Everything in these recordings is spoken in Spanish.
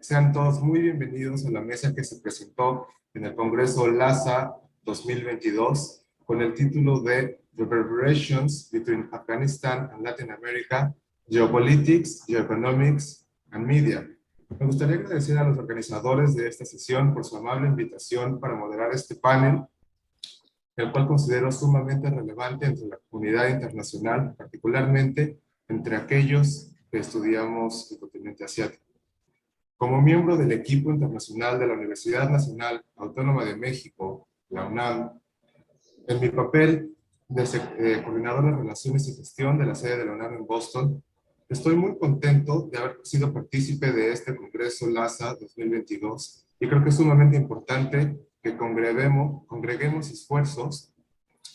Sean todos muy bienvenidos a la mesa que se presentó en el Congreso LASA 2022 con el título de Reverberations Between Afghanistan and Latin America, Geopolitics, Geoeconomics and Media. Me gustaría agradecer a los organizadores de esta sesión por su amable invitación para moderar este panel, el cual considero sumamente relevante entre la comunidad internacional, particularmente entre aquellos que estudiamos el continente asiático. Como miembro del equipo internacional de la Universidad Nacional Autónoma de México, la UNAM, en mi papel de coordinador de Relaciones y Gestión de la sede de la UNAM en Boston, estoy muy contento de haber sido partícipe de este Congreso LASA 2022 y creo que es sumamente importante que congreguemos esfuerzos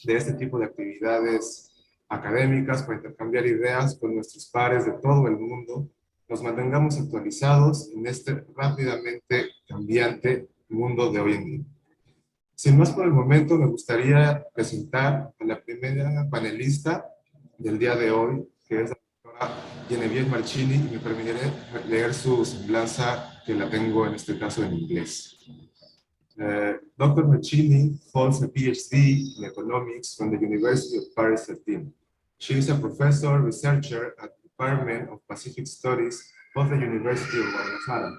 de este tipo de actividades académicas para intercambiar ideas con nuestros pares de todo el mundo, nos mantengamos actualizados en este rápidamente cambiante mundo de hoy en día. Sin más por el momento, me gustaría presentar a la primera panelista del día de hoy, que es la doctora Genevieve Marchini, y me permitiré leer su semblanza, que la tengo en este caso en inglés. Dr. Marchini holds a PhD in economics from the University of Paris 13. She is a professor researcher at the Department of Pacific Studies of the University of Guadalajara,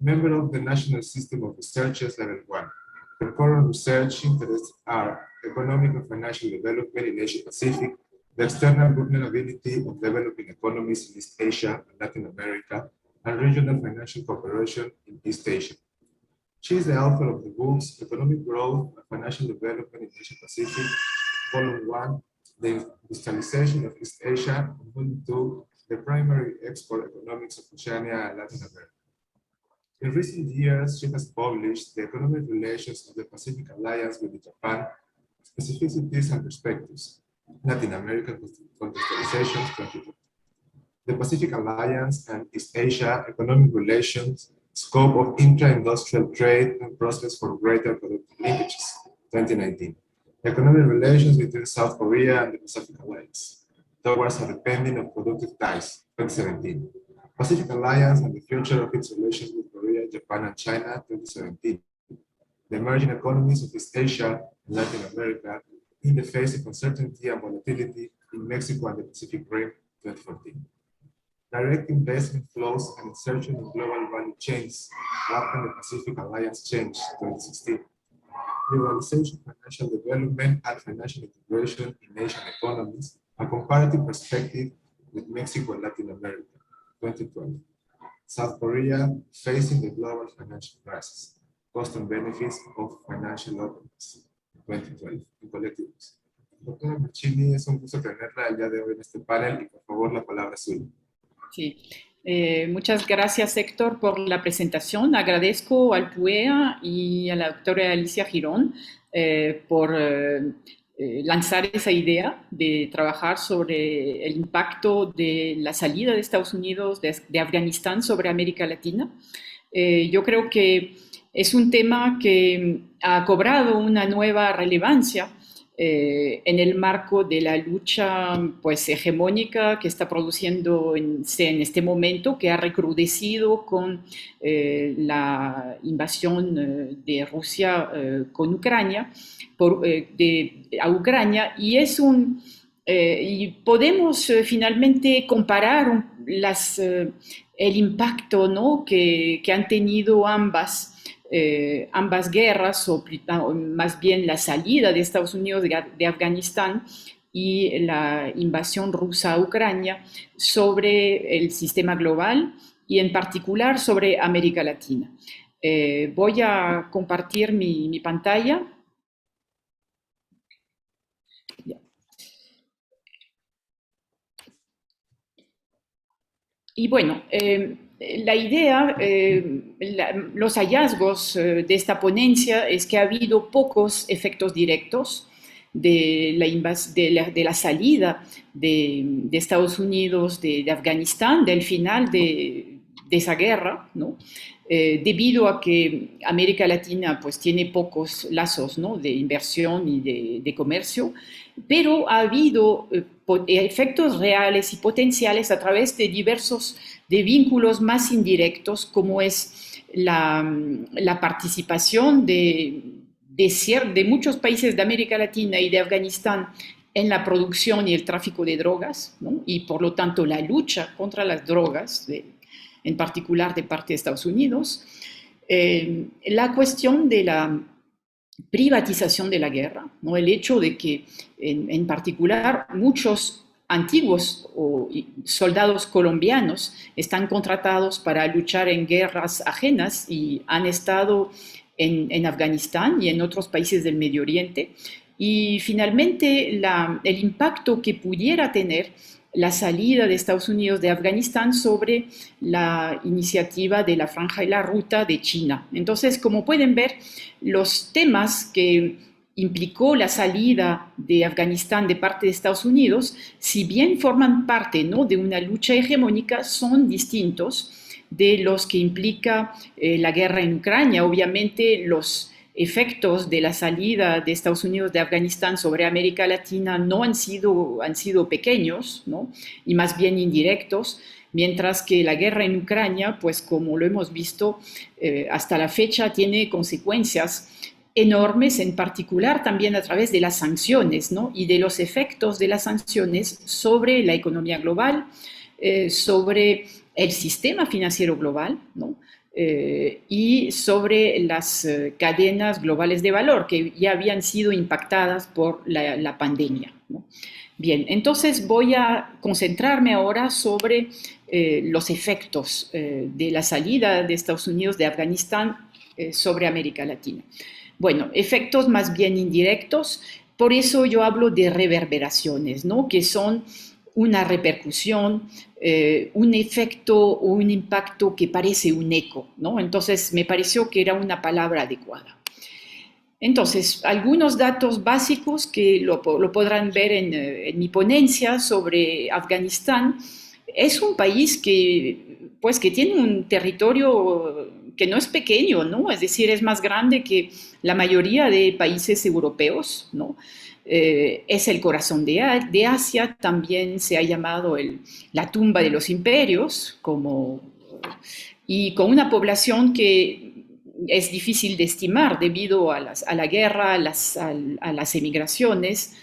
member of the National System of Researchers Level 1. Her current research interests are economic and financial development in Asia Pacific, the external vulnerability of developing economies in East Asia and Latin America, and regional financial cooperation in East Asia. She is the author of the books Economic Growth and Financial Development in Asia Pacific, Volume 1, The Industrialization of East Asia, and Volume 2, The Primary Export Economics of Oceania and Latin America. In recent years, she has published The Economic Relations of the Pacific Alliance with Japan, Specificities and Perspectives, Latin American Contextualizations 2020. The Pacific Alliance and East Asia Economic Relations, Scope of Intra-Industrial Trade and Prospects for Greater Productive Linkages, 2019. Economic Relations between South Korea and the Pacific Alliance, Towards a Depending of Productive Ties, 2017. Pacific Alliance and the Future of its Relations with Korea, Japan, and China, 2017. The Emerging Economies of East Asia and Latin America in the Face of Uncertainty and Volatility in Mexico and the Pacific Rim, 2014. Direct investment flows and insertion in global value chains, what can the Pacific Alliance change, 2016. Liberalization, financial development, and financial integration in Asian economies, a comparative perspective with Mexico and Latin America, 2012. South Korea facing the global financial crisis, cost and benefits of financial openness, 2012, en colectivos. Doctora Marchini, es un gusto tenerla el día de hoy en este panel y por favor la palabra es suya. Sí. Muchas gracias, Héctor, por la presentación. Agradezco al PUEA y a la doctora Alicia Girón por lanzar esa idea de trabajar sobre el impacto de la salida de Estados Unidos, de Afganistán sobre América Latina. Yo creo que es un tema que ha cobrado una nueva relevancia en el marco de la lucha pues, hegemónica que está produciendo en este momento, que ha recrudecido con la invasión de Rusia con Ucrania, a Ucrania, y es y podemos finalmente comparar el impacto, ¿no?, que han tenido ambas guerras, o más bien la salida de Estados Unidos de Afganistán y la invasión rusa a Ucrania, sobre el sistema global y en particular sobre América Latina. Voy a compartir mi pantalla. Y bueno, la idea, los hallazgos de esta ponencia es que ha habido pocos efectos directos de la salida de Estados Unidos de Afganistán, del final de esa guerra, ¿no? Debido a que América Latina pues, tiene pocos lazos, ¿no?, de inversión y de comercio, efectos reales y potenciales a través de diversos de vínculos más indirectos, como es la participación de muchos países de América Latina y de Afganistán en la producción y el tráfico de drogas, ¿no? Y por lo tanto la lucha contra las drogas, en particular de parte de Estados Unidos. La cuestión de la privatización de la guerra, ¿no? El hecho de que en particular muchos antiguos soldados colombianos están contratados para luchar en guerras ajenas y han estado en Afganistán y en otros países del Medio Oriente. Y finalmente el impacto que pudiera tener la salida de Estados Unidos de Afganistán sobre la iniciativa de la Franja y la Ruta de China. Entonces, como pueden ver, los temas que implicó la salida de Afganistán de parte de Estados Unidos, si bien forman parte, ¿no?, de una lucha hegemónica, son distintos de los que implica la guerra en Ucrania. Obviamente, los efectos de la salida de Estados Unidos de Afganistán sobre América Latina no han sido pequeños, ¿no?, y más bien indirectos, mientras que la guerra en Ucrania, pues como lo hemos visto hasta la fecha, tiene consecuencias enormes, en particular también a través de las sanciones, ¿no?, y de los efectos de las sanciones sobre la economía global, sobre el sistema financiero global, ¿no?, y sobre las cadenas globales de valor que ya habían sido impactadas por la pandemia, ¿no? Bien, entonces voy a concentrarme ahora sobre los efectos de la salida de Estados Unidos de Afganistán sobre América Latina. Bueno, efectos más bien indirectos, por eso yo hablo de reverberaciones, ¿no?, que son una repercusión, un efecto o un impacto que parece un eco, ¿no? Entonces me pareció que era una palabra adecuada. Entonces, algunos datos básicos que lo podrán ver en mi ponencia sobre Afganistán. Es un país que tiene un territorio que no es pequeño, ¿no? Es decir, es más grande que la mayoría de países europeos, ¿no? Es el corazón de Asia, también se ha llamado la tumba de los imperios, y con una población que es difícil de estimar debido a la guerra, a las emigraciones,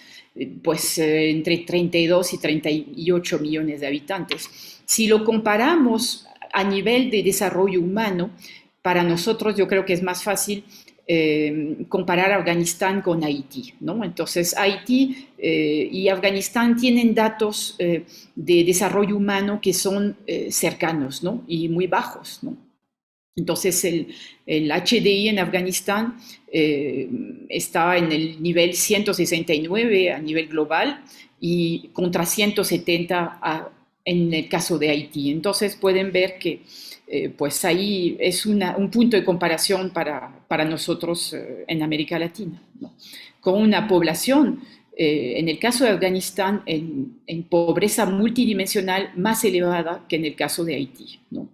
pues entre 32 y 38 millones de habitantes. Si lo comparamos a nivel de desarrollo humano, para nosotros yo creo que es más fácil comparar Afganistán con Haití, ¿no? Entonces, Haití y Afganistán tienen datos de desarrollo humano que son cercanos, ¿no?, y muy bajos, ¿no? Entonces, el HDI en Afganistán está en el nivel 169 a nivel global y contra 170 en el caso de Haití. Entonces, pueden ver que pues ahí es un punto de comparación para nosotros en América Latina, ¿no?, con una población, en el caso de Afganistán, en pobreza multidimensional más elevada que en el caso de Haití, ¿no?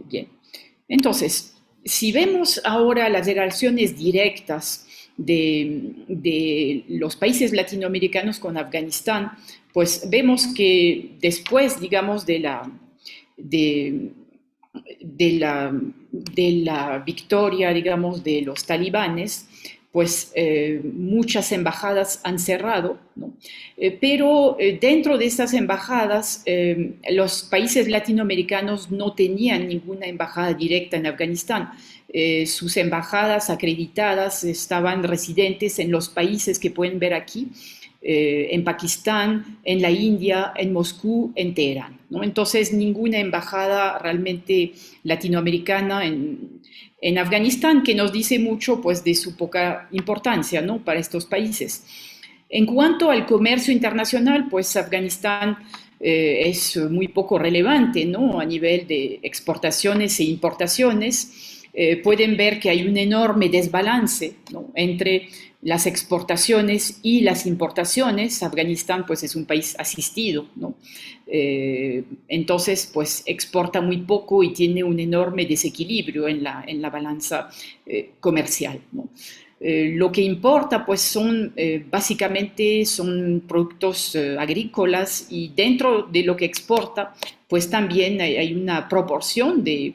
Bien. Entonces, si vemos ahora las relaciones directas de los países latinoamericanos con Afganistán, pues vemos que después, digamos, de la victoria, digamos, de los talibanes, pues muchas embajadas han cerrado, ¿no? Pero dentro de esas embajadas, los países latinoamericanos no tenían ninguna embajada directa en Afganistán. Sus embajadas acreditadas estaban residentes en los países que pueden ver aquí, en Pakistán, en la India, en Moscú, en Teherán, ¿no? Entonces, ninguna embajada realmente latinoamericana en Afganistán, que nos dice mucho, pues, de su poca importancia, ¿no?, para estos países. En cuanto al comercio internacional, pues Afganistán es muy poco relevante, ¿no?, a nivel de exportaciones e importaciones. Pueden ver que hay un enorme desbalance, ¿no?, entre las exportaciones y las importaciones. Afganistán, pues, es un país asistido, ¿no? Entonces, pues, exporta muy poco y tiene un enorme desequilibrio en la balanza comercial, ¿no? Lo que importa pues son básicamente son productos agrícolas y dentro de lo que exporta pues también hay una proporción de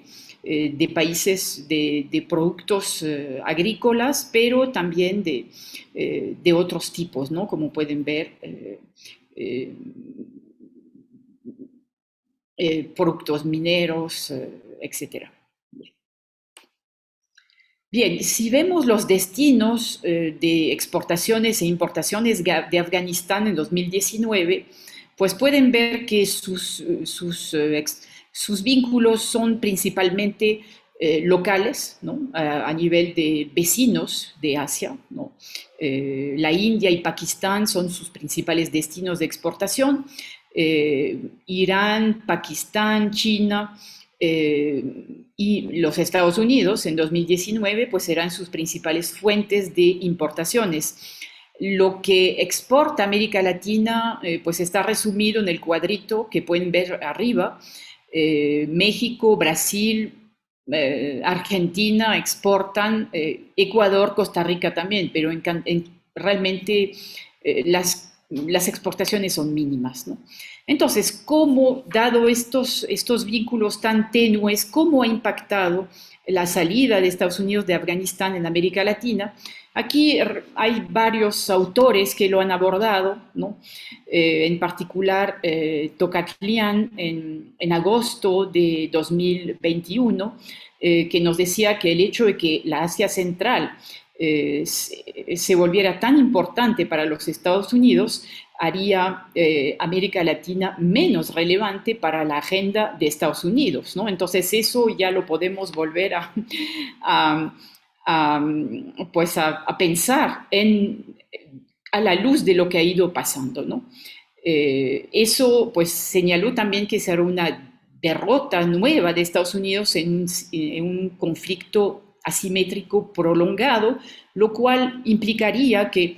países de productos agrícolas, pero también de otros tipos, ¿no? Como pueden ver, eh, productos mineros, etcétera. Bien, si vemos los destinos de exportaciones e importaciones de Afganistán en 2019, pues pueden ver que sus vínculos son principalmente locales, ¿no? A nivel de vecinos de Asia, ¿no? La India y Pakistán son sus principales destinos de exportación. Irán, Pakistán, China y los Estados Unidos en 2019 pues serán sus principales fuentes de importaciones. Lo que exporta América Latina pues está resumido en el cuadrito que pueden ver arriba. México, Brasil, Argentina exportan, Ecuador, Costa Rica también, pero realmente las exportaciones son mínimas, ¿no? Entonces, ¿cómo, dado estos vínculos tan tenues, cómo ha impactado la salida de Estados Unidos de Afganistán en América Latina? Aquí hay varios autores que lo han abordado, ¿no? En particular, Tocatlián en agosto de 2021, que nos decía que el hecho de que la Asia Central se volviera tan importante para los Estados Unidos haría América Latina menos relevante para la agenda de Estados Unidos, ¿no? Entonces eso ya lo podemos volver a, pues a pensar a la luz de lo que ha ido pasando, ¿no? Eso pues señaló también que será una derrota nueva de Estados Unidos en un conflicto asimétrico prolongado, lo cual implicaría que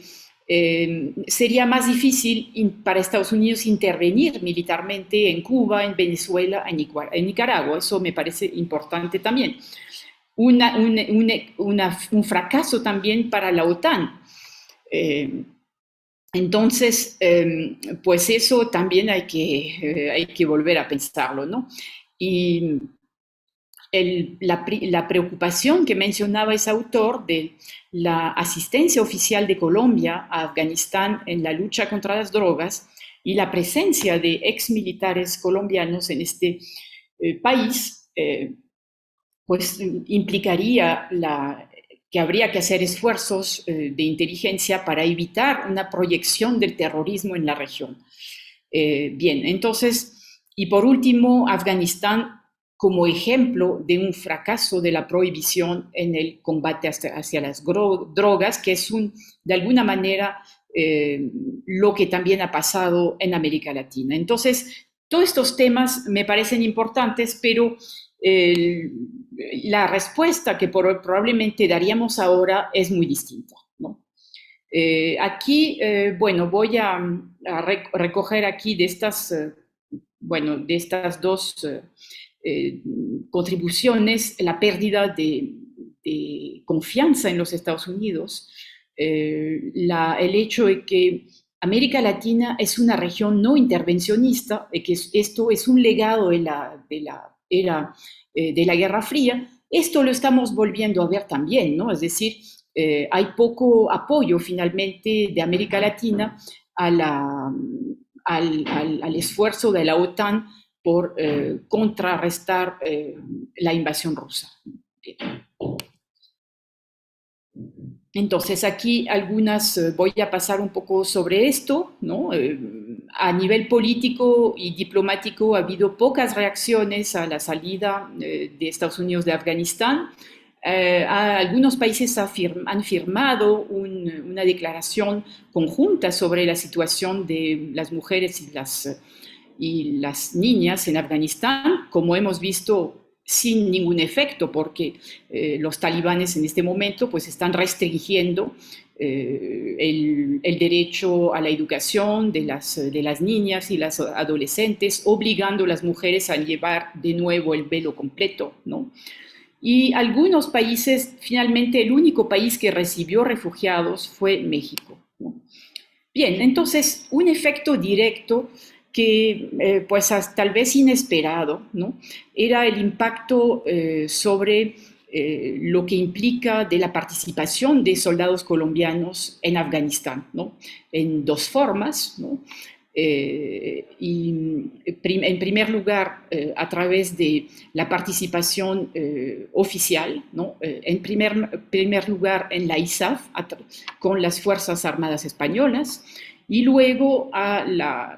sería más difícil para Estados Unidos intervenir militarmente en Cuba, en Venezuela, en Nicaragua. Eso me parece importante también. Un fracaso también para la OTAN. Entonces, pues eso también hay que volver a pensarlo, ¿no? Y la preocupación que mencionaba ese autor de la asistencia oficial de Colombia a Afganistán en la lucha contra las drogas y la presencia de exmilitares colombianos en este país, pues implicaría que habría que hacer esfuerzos de inteligencia para evitar una proyección del terrorismo en la región. Bien, entonces, y por último, Afganistán como ejemplo de un fracaso de la prohibición en el combate hacia las drogas, que es de alguna manera lo que también ha pasado en América Latina. Entonces, todos estos temas me parecen importantes, pero la respuesta que probablemente daríamos ahora es muy distinta, ¿no? Aquí, bueno, voy a recoger aquí de estas, bueno, de estas dos contribuciones la pérdida de confianza en los Estados Unidos, el hecho de que América Latina es una región no intervencionista, que esto es un legado de la era de la Guerra Fría. Esto lo estamos volviendo a ver también, ¿no? Es decir, hay poco apoyo finalmente de América Latina al esfuerzo de la OTAN por contrarrestar la invasión rusa. Entonces aquí voy a pasar un poco sobre esto, ¿no? A nivel político y diplomático ha habido pocas reacciones a la salida de Estados Unidos de Afganistán. Algunos países han firmado una declaración conjunta sobre la situación de las mujeres y las niñas en Afganistán, como hemos visto sin ningún efecto, porque los talibanes en este momento pues están restringiendo el derecho a la educación de las niñas y las adolescentes, obligando a las mujeres a llevar de nuevo el velo completo, ¿no? Y algunos países, finalmente el único país que recibió refugiados fue México, ¿no? Bien, entonces un efecto directo que pues tal vez inesperado, ¿no? Era el impacto sobre lo que implica de la participación de soldados colombianos en Afganistán, ¿no? En dos formas, ¿no? En primer lugar, a través de la participación oficial, ¿no? En primer lugar en la ISAF, con las Fuerzas Armadas Españolas, y luego a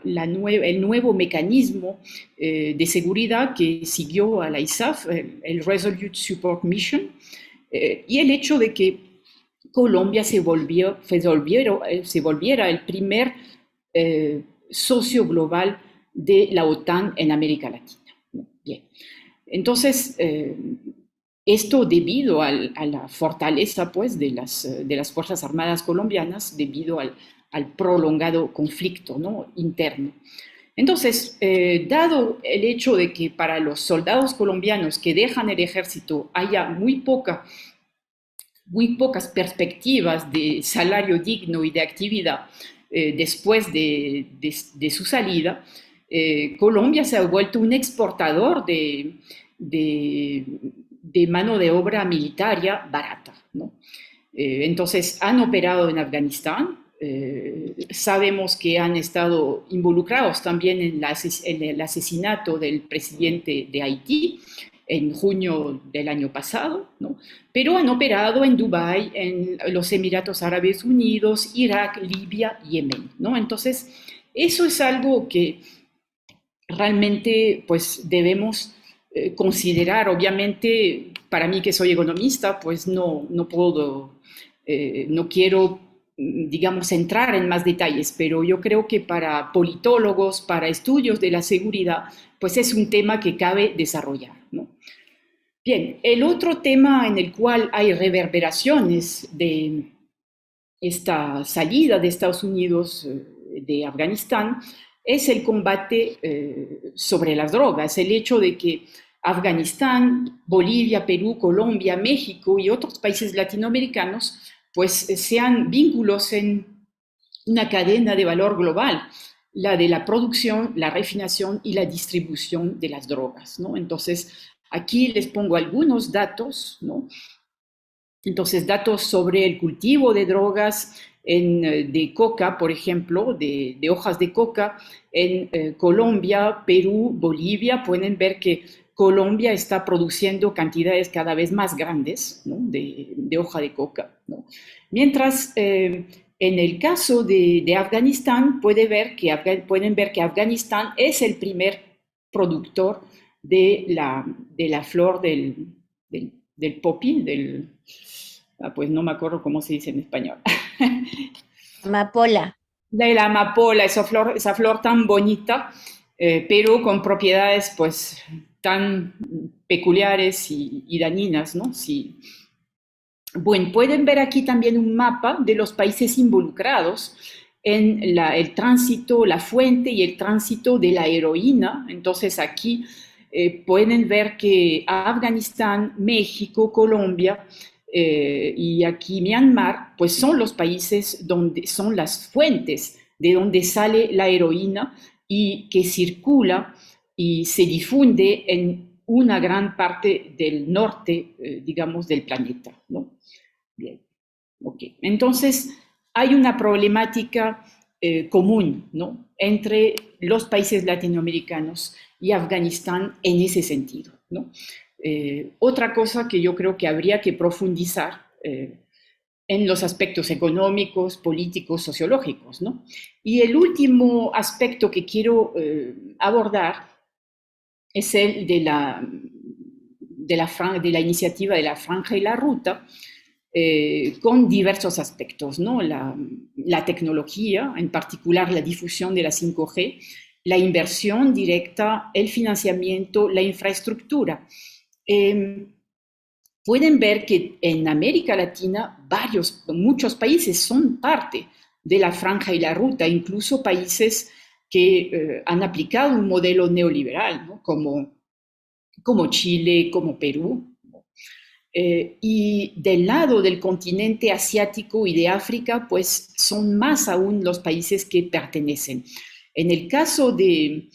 el nuevo mecanismo de seguridad que siguió a la ISAF, el Resolute Support Mission, y el hecho de que Colombia se volviera el primer socio global de la OTAN en América Latina. Bien. Entonces, esto debido a la fortaleza pues, de las Fuerzas Armadas colombianas, debido al prolongado conflicto, ¿no? Interno. Entonces, dado el hecho de que para los soldados colombianos que dejan el ejército haya muy pocas perspectivas de salario digno y de actividad después de su salida, Colombia se ha vuelto un exportador de mano de obra militaria barata, ¿no? Entonces, han operado en Afganistán. Sabemos que han estado involucrados también en el asesinato del presidente de Haití en junio del año pasado, ¿no? Pero han operado en Dubái, en los Emiratos Árabes Unidos, Irak, Libia, Yemen, ¿no? Entonces, eso es algo que realmente pues, debemos considerar. Obviamente, para mí que soy economista, pues no puedo, no quiero, digamos, entrar en más detalles, pero yo creo que para politólogos, para estudios de la seguridad, pues es un tema que cabe desarrollar, ¿no? Bien, el otro tema en el cual hay reverberaciones de esta salida de Estados Unidos de Afganistán es el combate sobre las drogas, el hecho de que Afganistán, Bolivia, Perú, Colombia, México y otros países latinoamericanos pues sean vínculos en una cadena de valor global, la de la producción, la refinación y la distribución de las drogas, ¿no? Entonces, aquí les pongo algunos datos, ¿no? Entonces, datos sobre el cultivo de drogas de coca, por ejemplo, de hojas de coca en Colombia, Perú, Bolivia. Pueden ver que Colombia está produciendo cantidades cada vez más grandes, ¿no? de hoja de coca, ¿no? Mientras en el caso de Afganistán pueden ver que Afganistán es el primer productor de la flor del poppy, pues no me acuerdo cómo se dice en español. Amapola. De la amapola, esa flor tan bonita, pero con propiedades pues tan peculiares y dañinas, ¿no? Sí. Bueno, pueden ver aquí también un mapa de los países involucrados en el tránsito, la fuente y el tránsito de la heroína. Entonces aquí pueden ver que Afganistán, México, Colombia y aquí Myanmar, pues son los países donde son las fuentes de donde sale la heroína y que circula y se difunde en una gran parte del norte, digamos, del planeta, ¿no? Bien, ok. Entonces, hay una problemática común, ¿no? Entre los países latinoamericanos y Afganistán en ese sentido, ¿no? Otra cosa que yo creo que habría que profundizar en los aspectos económicos, políticos, sociológicos, ¿no? Y el último aspecto que quiero abordar es el de la iniciativa de la Franja y la Ruta, con diversos aspectos, ¿no? La tecnología, en particular la difusión de la 5G, la inversión directa, el financiamiento, la infraestructura. Pueden ver que en América Latina muchos países son parte de la Franja y la Ruta, incluso países que han aplicado un modelo neoliberal, ¿no? como Chile, como Perú. Y del lado del continente asiático y de África, pues son más aún los países que pertenecen. En el caso de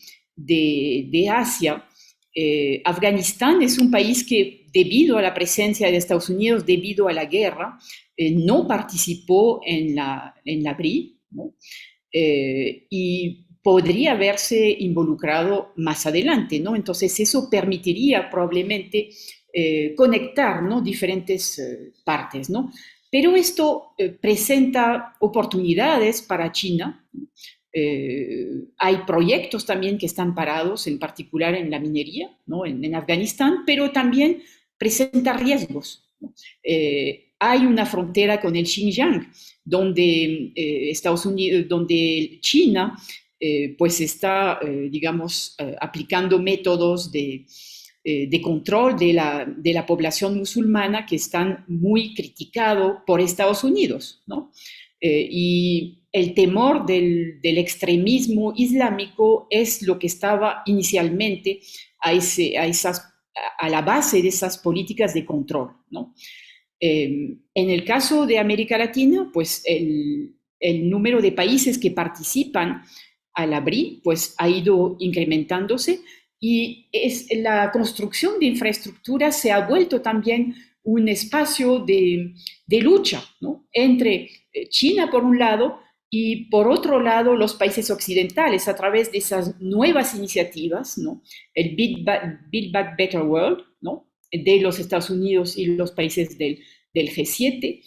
Asia, Afganistán es un país que debido a la presencia de Estados Unidos, debido a la guerra, no participó en la BRI, ¿no? Y podría haberse involucrado más adelante, ¿no? Entonces eso permitiría probablemente conectar, ¿no? Diferentes partes, ¿no? Pero esto presenta oportunidades para China. Hay proyectos también que están parados, en particular en la minería, ¿no? En Afganistán, pero también presenta riesgos, ¿no? Hay una frontera con el Xinjiang, donde Estados Unidos, donde China, pues está, digamos, aplicando métodos de control de la población musulmana que están muy criticados por Estados Unidos, ¿no? Y el temor del extremismo islámico es lo que estaba inicialmente a la base de esas políticas de control, ¿no? En el caso de América Latina, pues el número de países que participan a la BRI pues, ha ido incrementándose y la construcción de infraestructura se ha vuelto también un espacio de lucha, ¿no? Entre China por un lado y por otro lado los países occidentales a través de esas nuevas iniciativas, ¿no? El Build Back Better World, ¿no? De los Estados Unidos y los países del G7.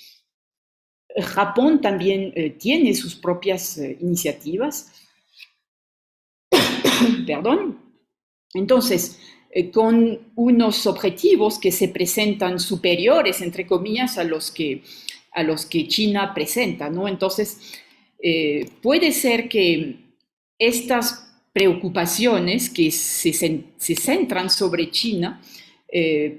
Japón también tiene sus propias iniciativas. Perdón. Entonces, con unos objetivos que se presentan superiores, entre comillas, a los que China presenta, ¿no? Entonces, puede ser que estas preocupaciones que se centran sobre China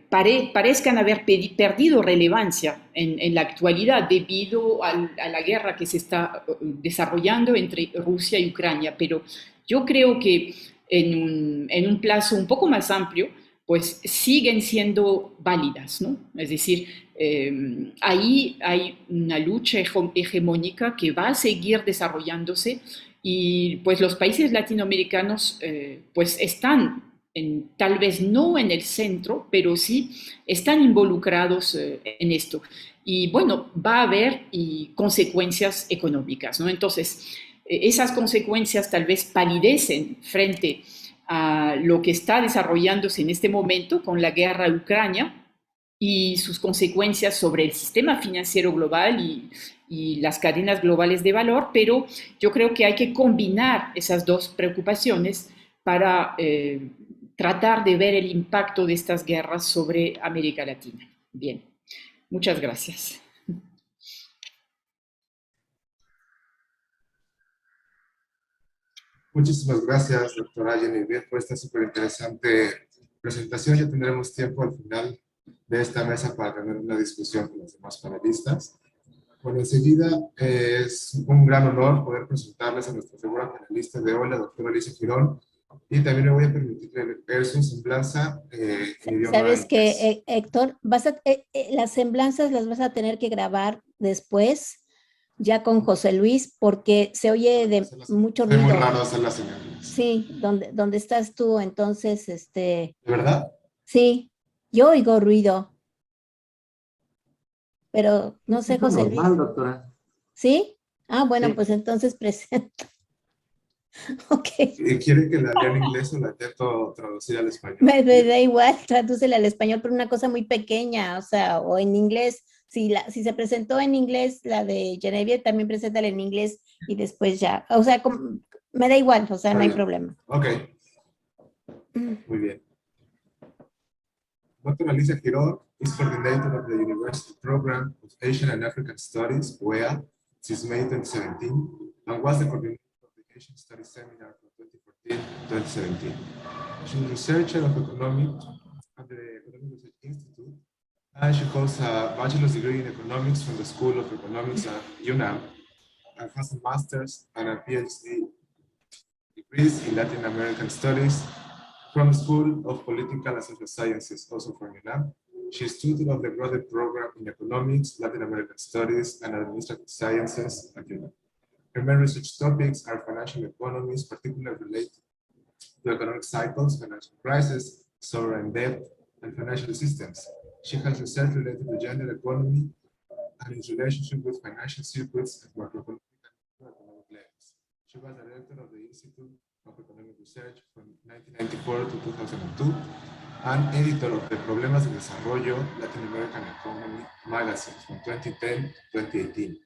parezcan haber perdido relevancia en la actualidad debido a la guerra que se está desarrollando entre Rusia y Ucrania. Pero yo creo que en un plazo un poco más amplio, pues siguen siendo válidas, ¿no? Es decir, ahí hay una lucha hegemónica que va a seguir desarrollándose y pues los países latinoamericanos pues están tal vez no en el centro, pero sí están involucrados en esto. Y bueno, va a haber consecuencias económicas, ¿no? Entonces, esas consecuencias tal vez palidecen frente a lo que está desarrollándose en este momento con la guerra de Ucrania y sus consecuencias sobre el sistema financiero global y las cadenas globales de valor, pero yo creo que hay que combinar esas dos preocupaciones para tratar de ver el impacto de estas guerras sobre América Latina. Bien, muchas gracias. Muchísimas gracias, doctora Genevieve, por esta súper interesante presentación. Ya tendremos tiempo al final de esta mesa para tener una discusión con los demás panelistas. Bueno, enseguida es un gran honor poder presentarles a nuestra figura panelista de hoy, la doctora Alicia Girón, y también me voy a permitir leer su semblanza en idioma ¿Sabes qué, inglés. Héctor? Las semblanzas las vas a tener que grabar después, ya con José Luis, porque se oye de mucho Es muy ruido. raro hacerlas en inglés. Sí, donde estás tú, entonces, ¿De verdad? sí, yo oigo ruido, pero no sé, Es lo José Luis. normal, doctora. ¿Sí? Ah, bueno, Sí. pues entonces presento. Ok, ¿Quiere que la lea en inglés o la intento traducir al español? me da igual, tradúcela al español, pero una cosa muy pequeña, o sea, o en inglés. Si se presentó en inglés, la de Genevieve, también preséntala en inglés y después ya, o sea, me da igual, o sea, no hay problema. Ok, muy bien. Dr. Alicia Girón is coordinator of the University Program of Asian and African Studies, UEA, since May 2017, and was the coordinator of the Asian Studies Seminar from 2014-2017. She is a researcher of economics at the Economic Research Institute, and she holds a bachelor's degree in economics from the School of Economics at UNAM, and has a master's and a PhD degrees in Latin American Studies from the School of Political and Social Sciences, also from UNAM, She is tutor of the graduate program in Economics, Latin American Studies, and Administrative Sciences at UNAM. Her main research topics are financial economies, particularly related to economic cycles, financial crisis, sovereign debt, and financial systems. She has research related to gender economy and its relationship with financial circuits at macroeconomic and economic levels. She was director of the Institute of Economic Research from 1994 to 2002 and editor of the Problemas de Desarrollo Latin American Economy magazine from 2010 to 2018.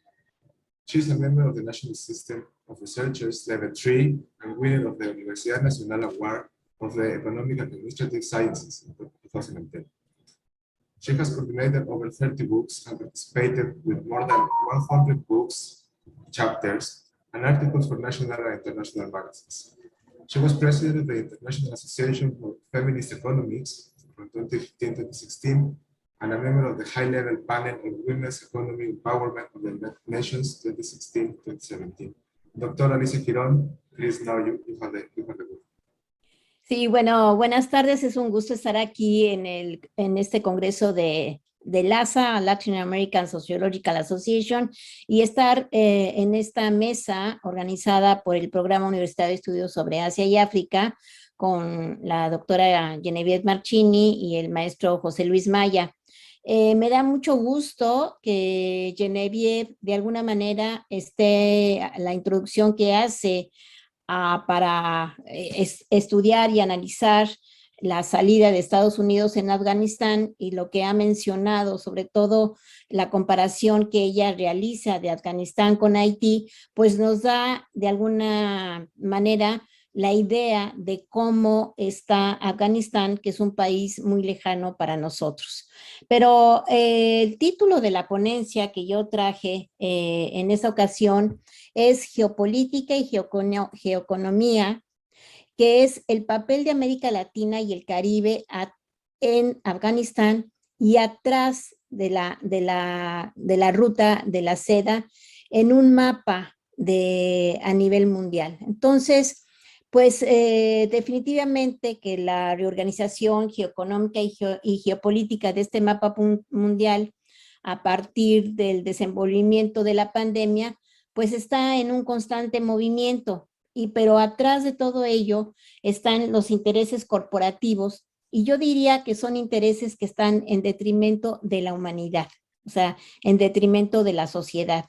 She is a member of the National System of Researchers Level 3 and winner of the Universidad Nacional Award of the Economic and Administrative Sciences in 2010. She has coordinated over 30 books and participated with more than 100 books, chapters, and articles for national and international magazines. She was president of the International Association for Feminist Economics from 2015 to 2016, and a member of the high-level panel on women's economy empowerment of the United Nations 2016-2017. Doctora Alicia Girón, please now you have the word. Sí, bueno, buenas tardes. Es un gusto estar aquí en este congreso de LASA, Latin American Sociological Association, y estar en esta mesa organizada por el Programa Universitario de Estudios sobre Asia y África con la doctora Genevieve Marchini y el maestro José Luis Maya. Me da mucho gusto que Genevieve de alguna manera la introducción que hace para estudiar y analizar la salida de Estados Unidos en Afganistán y lo que ha mencionado, sobre todo la comparación que ella realiza de Afganistán con Haití, pues nos da de alguna manera la idea de cómo está Afganistán, que es un país muy lejano para nosotros. Pero el título de la ponencia que yo traje en esta ocasión es Geopolítica y Geoeconomía, que es el papel de América Latina y el Caribe en Afganistán y atrás de la ruta de la seda en un mapa a nivel mundial. Entonces, pues definitivamente que la reorganización geoeconómica y geopolítica de este mapa mundial a partir del desenvolvimiento de la pandemia, pues está en un constante movimiento, pero atrás de todo ello están los intereses corporativos, y yo diría que son intereses que están en detrimento de la humanidad, o sea, en detrimento de la sociedad.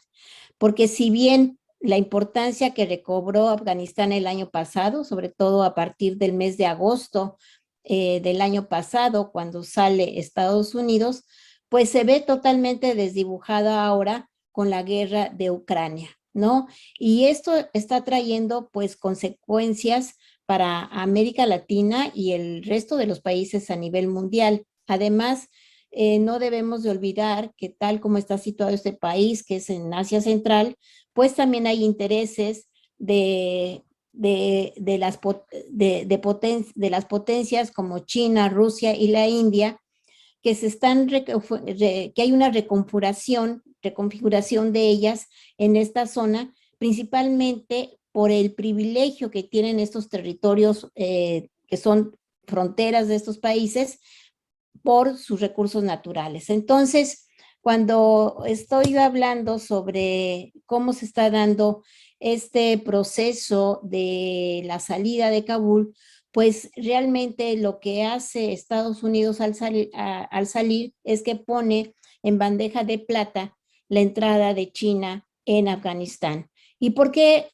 Porque si bien la importancia que recobró Afganistán el año pasado, sobre todo a partir del mes de agosto del año pasado, cuando sale Estados Unidos, pues se ve totalmente desdibujada ahora con la guerra de Ucrania, ¿no? Y esto está trayendo pues consecuencias para América Latina y el resto de los países a nivel mundial. Además, no debemos de olvidar que tal como está situado este país, que es en Asia Central, pues también hay intereses de las potencias como China, Rusia y la India, que que hay una reconfiguración de ellas en esta zona, principalmente por el privilegio que tienen estos territorios que son fronteras de estos países por sus recursos naturales. Entonces, cuando estoy yo hablando sobre cómo se está dando este proceso de la salida de Kabul, pues realmente lo que hace Estados Unidos al salir es que pone en bandeja de plata la entrada de China en Afganistán. ¿Y por qué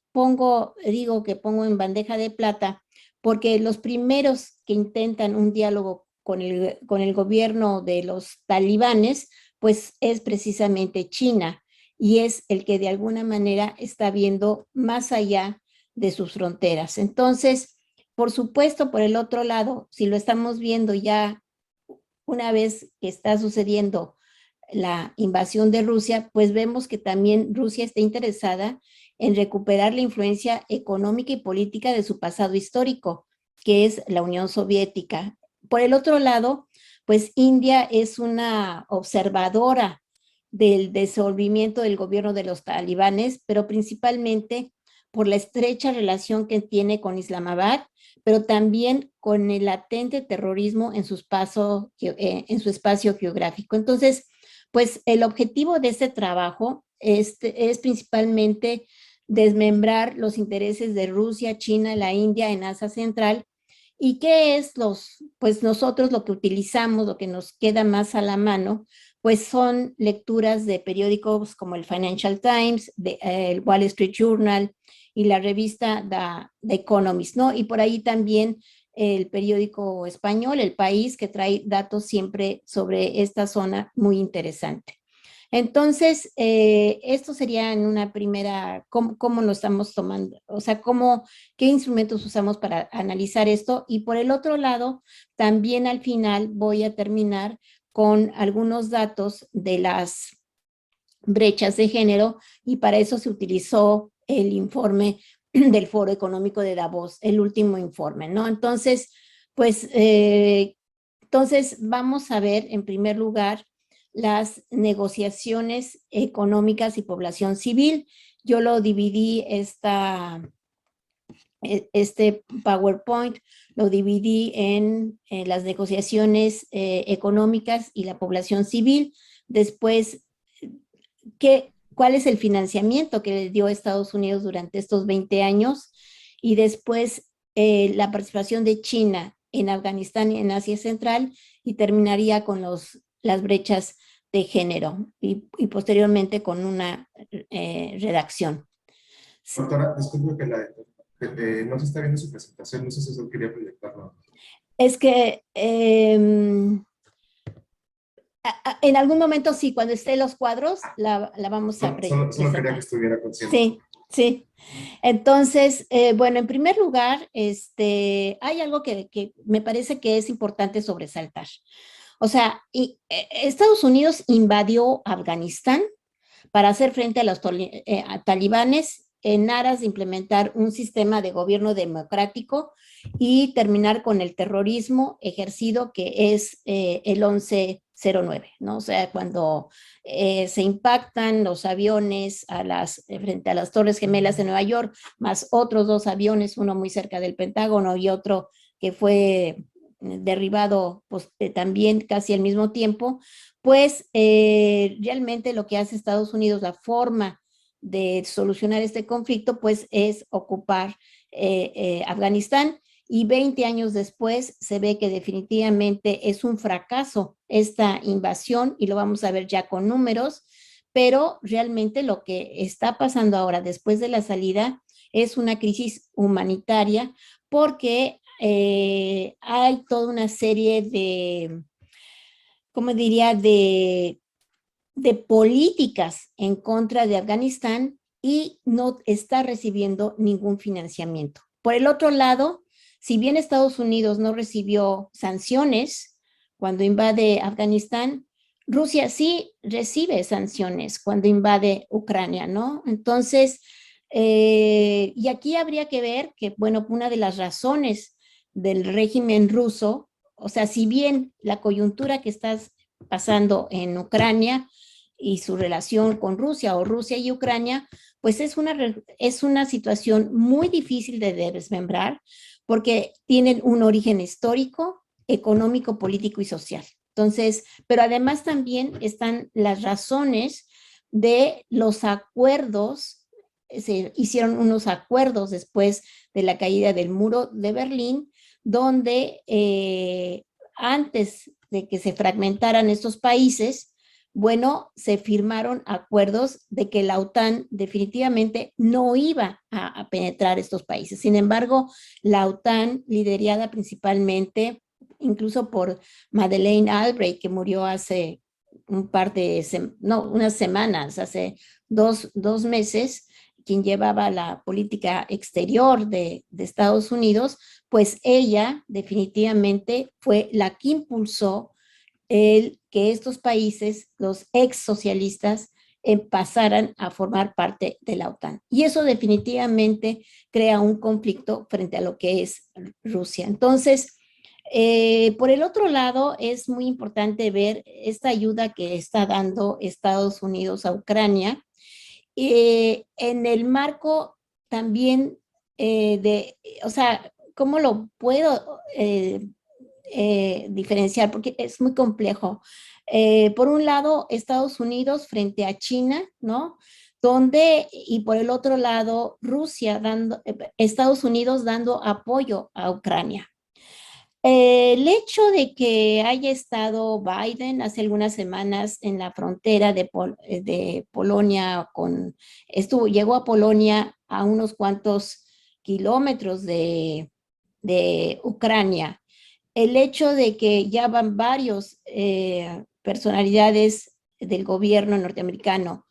digo que pongo en bandeja de plata? Porque los primeros que intentan un diálogo con el gobierno de los talibanes, pues es precisamente China, y es el que de alguna manera está viendo más allá de sus fronteras. Entonces, por supuesto, por el otro lado, si lo estamos viendo ya una vez que está sucediendo la invasión de Rusia, pues vemos que también Rusia está interesada en recuperar la influencia económica y política de su pasado histórico, que es la Unión Soviética. Por el otro lado, pues India es una observadora del desenvolvimiento del gobierno de los talibanes, pero principalmente por la estrecha relación que tiene con Islamabad, pero también con el latente terrorismo en en su espacio geográfico. Entonces, pues el objetivo de este trabajo es principalmente desmembrar los intereses de Rusia, China, la India en Asia Central. ¿Y qué es pues nosotros lo que utilizamos, lo que nos queda más a la mano? Pues son lecturas de periódicos como el Financial Times, el Wall Street Journal y la revista The Economist, ¿no? Y por ahí también el periódico español, El País, que trae datos siempre sobre esta zona muy interesante. Entonces, esto sería en una primera, ¿cómo lo estamos tomando? O sea, qué instrumentos usamos para analizar esto. Y por el otro lado, también al final voy a terminar con algunos datos de las brechas de género y para eso se utilizó el informe del Foro Económico de Davos, el último informe, ¿no? Entonces, pues, entonces vamos a ver en primer lugar las negociaciones económicas y población civil. Yo lo dividí este PowerPoint, lo dividí en las negociaciones económicas y la población civil. Después, ¿cuál es el financiamiento que le dio Estados Unidos durante estos 20 años? Y después la participación de China en Afganistán y en Asia Central, y terminaría con las brechas de género y posteriormente con una redacción. Doctora, disculpe que no se está viendo su presentación, no sé si eso quería proyectarlo. Es que en algún momento sí, cuando esté los cuadros, la vamos a Solo quería presentar. que estuviera consciente. Sí, sí. Entonces, bueno, en primer lugar, hay algo que me parece que es importante sobresaltar. O sea, Estados Unidos invadió Afganistán para hacer frente a los talibanes en aras de implementar un sistema de gobierno democrático y terminar con el terrorismo ejercido que es el 1109, ¿no? O sea, cuando se impactan los aviones frente a las Torres Gemelas de Nueva York, más otros dos aviones, uno muy cerca del Pentágono y otro que fue derribado pues, también casi al mismo tiempo, pues realmente lo que hace Estados Unidos, la forma de solucionar este conflicto, pues es ocupar Afganistán, y 20 años después se ve que definitivamente es un fracaso esta invasión y lo vamos a ver ya con números, pero realmente lo que está pasando ahora después de la salida es una crisis humanitaria porque hay toda una serie de, ¿cómo diría?, de políticas en contra de Afganistán y no está recibiendo ningún financiamiento. Por el otro lado, si bien Estados Unidos no recibió sanciones cuando invade Afganistán, Rusia sí recibe sanciones cuando invade Ucrania, ¿no? Entonces, y aquí habría que ver que, bueno, una de las razones del régimen ruso, o sea, si bien la coyuntura que estás pasando en Ucrania y su relación con Rusia o Rusia y Ucrania, pues es una situación muy difícil de desmembrar porque tienen un origen histórico, económico, político y social. Entonces, pero además también están las razones de los acuerdos, se hicieron unos acuerdos después de la caída del muro de Berlín, donde antes de que se fragmentaran estos países, bueno, se firmaron acuerdos de que la OTAN definitivamente no iba a penetrar estos países. Sin embargo, la OTAN, liderada principalmente, incluso por Madeleine Albright, que murió hace unas semanas, hace dos meses, quien llevaba la política exterior de Estados Unidos, pues ella definitivamente fue la que impulsó que estos países, los ex socialistas, pasaran a formar parte de la OTAN. Y eso definitivamente crea un conflicto frente a lo que es Rusia. Entonces, por el otro lado, es muy importante ver esta ayuda que está dando Estados Unidos a Ucrania en el marco también o sea, ¿cómo lo puedo diferenciar? Porque es muy complejo. Por un lado, Estados Unidos frente a China, ¿no? Y por el otro lado, Rusia Estados Unidos dando apoyo a Ucrania. El hecho de que haya estado Biden hace algunas semanas en la frontera de Polonia llegó a Polonia a unos cuantos kilómetros de Ucrania. El hecho de que ya van varios personalidades del gobierno norteamericano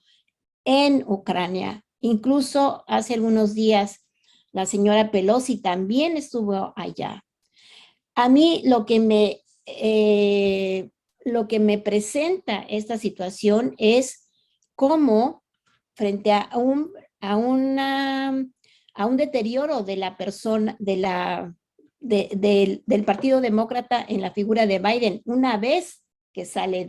en Ucrania, incluso hace algunos días la señora Pelosi también estuvo allá. A mí lo que me presenta esta situación es cómo frente a, una, a un deterioro de la persona, del Partido Demócrata en la figura de Biden, una vez que sale